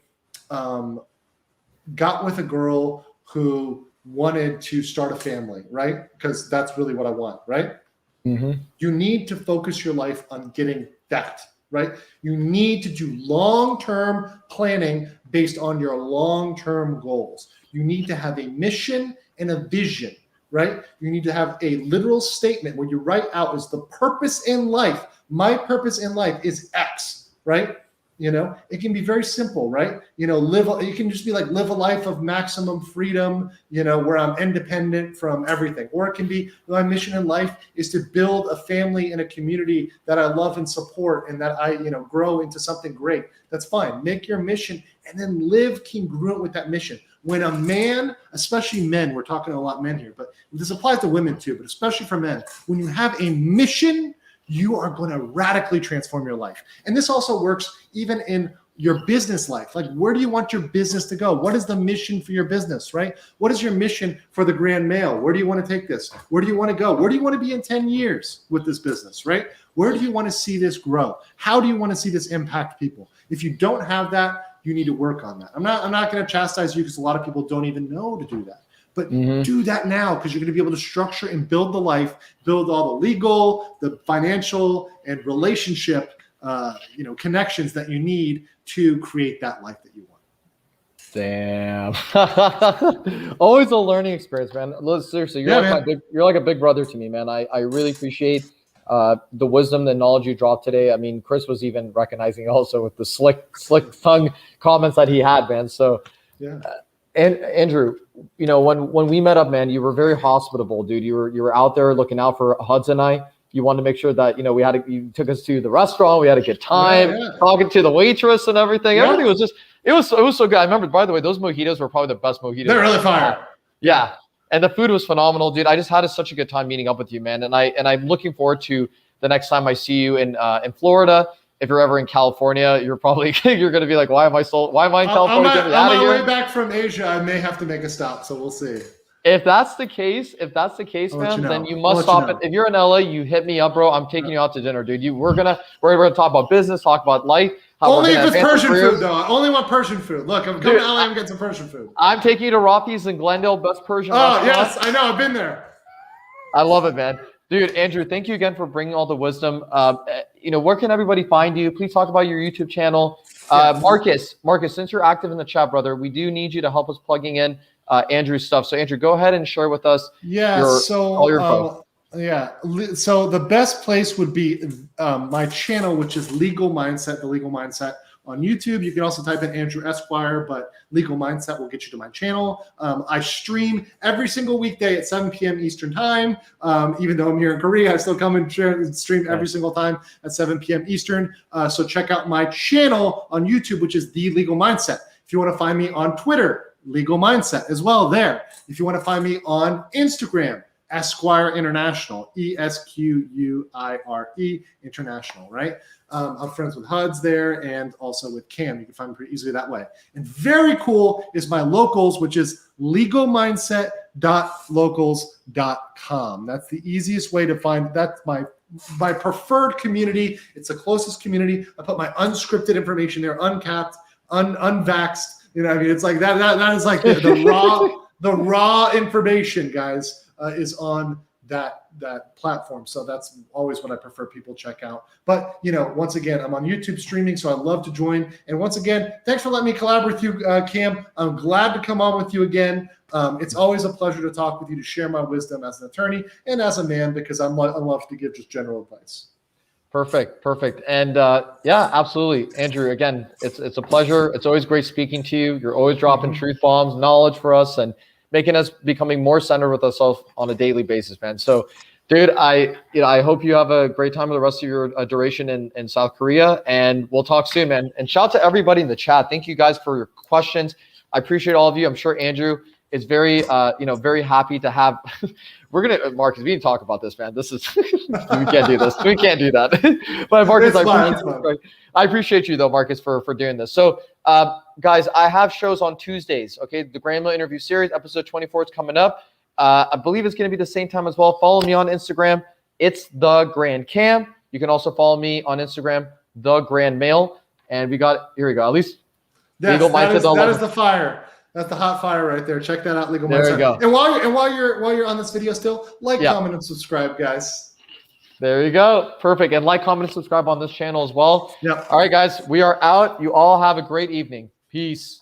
[SPEAKER 2] got with a girl who wanted to start a family, right? Because that's really what I want, right? Mm-hmm. You need to focus your life on getting that, right? You need to do long-term planning based on your long-term goals. You need to have a mission and a vision, right? You need to have a literal statement where you write out is the purpose in life. My purpose in life is X, right? You know, it can be very simple, right? You know, you can just be like, live a life of maximum freedom, you know, where I'm independent from everything. Or it can be, my mission in life is to build a family and a community that I love and support, and that I, you know, grow into something great. That's fine. Make your mission and then live congruent with that mission. When a man, especially men, we're talking a lot of men here, but this applies to women too, but especially for men, when you have a mission, you are going to radically transform your life. And this also works even in your business life. Like, where do you want your business to go? What is the mission for your business, right? What is your mission for the Grand Mail? Where do you want to take this? Where do you want to go? Where do you want to be in 10 years with this business, right? Where do you want to see this grow? How do you want to see this impact people? If you don't have that, you need to work on that. I'm not going to chastise you, because a lot of people don't even know to do that. But do that now, because you're going to be able to structure and build the life, build all the legal, the financial, and relationship, connections that you need to create that life that you want.
[SPEAKER 1] Damn. Always a learning experience, man. Seriously, you're like a big brother to me, man. I really appreciate the wisdom, the knowledge you dropped today. I mean, Chris was even recognizing also with the slick tongue comments that he had, man. So
[SPEAKER 2] yeah.
[SPEAKER 1] And Andrew, you know, when we met up, man, you were very hospitable, dude. You were out there looking out for Huds and I. You wanted to make sure that, you know, you took us to the restaurant. We had a good time talking to the waitress and everything. Yeah. Everything was just, it was so good. I remember, by the way, those mojitos were probably the best mojitos.
[SPEAKER 2] They're really fire.
[SPEAKER 1] Yeah. And the food was phenomenal, dude. I just had such a good time meeting up with you, man. And I'm looking forward to the next time I see you in Florida. If you're ever in California, you're going to be like, why am I in California?
[SPEAKER 2] On my way back from Asia, I may have to make a stop. So we'll see.
[SPEAKER 1] If that's the case, man, then you must stop it. If you're in LA, you hit me up, bro. I'm taking you out to dinner, dude. We're gonna talk about business, talk about life.
[SPEAKER 2] Only if it's Persian food, though. I only want Persian food. Look, I'm coming to LA and get some Persian food.
[SPEAKER 1] I'm taking you to Rothy's in Glendale, best Persian restaurant.
[SPEAKER 2] Yes, I know. I've been there.
[SPEAKER 1] I love it, man. Dude, Andrew, thank you again for bringing all the wisdom. Where can everybody find you? Please talk about your YouTube channel. Marcus, since you're active in the chat, brother, we do need you to help us plugging in Andrew's stuff. So, Andrew, go ahead and share with us all your info.
[SPEAKER 2] So the best place would be my channel, which is Legal Mindset, The Legal Mindset on YouTube. You can also type in Andrew Esquire, but Legal Mindset will get you to my channel. I stream every single weekday at 7 p.m. Eastern time. Even though I'm here in Korea, I still come and stream every single time at 7 p.m. Eastern. So check out my channel on YouTube, which is The Legal Mindset. If you want to find me on Twitter, Legal Mindset as well there. If you want to find me on Instagram, Esquire International, ESQUIRE International, right? I'm friends with Huds there and also with Cam. You can find me pretty easily that way. And very cool is my locals, which is legalmindset.locals.com. That's the easiest way to find. That's my preferred community. It's the closest community. I put my unscripted information there, uncapped, unvaxxed. You know, I mean, it's like that. That is like the raw information, guys, is on that platform. So that's always what I prefer people check out. But, you know, once again, I'm on YouTube streaming, so I'd love to join. And once again, thanks for letting me collaborate with you, Cam. I'm glad to come on with you again. It's always a pleasure to talk with you, to share my wisdom as an attorney and as a man, because I love to give just general advice. Perfect.
[SPEAKER 1] And yeah, absolutely. Andrew, again, it's a pleasure. It's always great speaking to you. You're always dropping truth bombs, knowledge for us, and making us becoming more centered with ourselves on a daily basis, man. So, dude, I hope you have a great time with the rest of your duration in South Korea, and we'll talk soon, man. And shout out to everybody in the chat. Thank you guys for your questions. I appreciate all of you. I'm sure Andrew is very happy to have. Marcus, we need to talk about this, man. This is we can't do this. We can't do that. But Marcus, I appreciate you though, Marcus, for doing this. So, guys, I have shows on Tuesdays. Okay, the Grand Mail interview series, episode 24 is coming up. I believe it's going to be the same time as well. Follow me on Instagram. It's The Grand Cam. You can also follow me on Instagram, The Grand Mail. And here we go. At least Legal Mindset.
[SPEAKER 2] That is the fire. That's the hot fire right there. Check that out, Legal Mindset.
[SPEAKER 1] There you go.
[SPEAKER 2] And while you're on this video still, comment, and subscribe, guys.
[SPEAKER 1] There you go. Perfect. And comment, and subscribe on this channel as well.
[SPEAKER 2] Yeah.
[SPEAKER 1] All right, guys, we are out. You all have a great evening. Peace.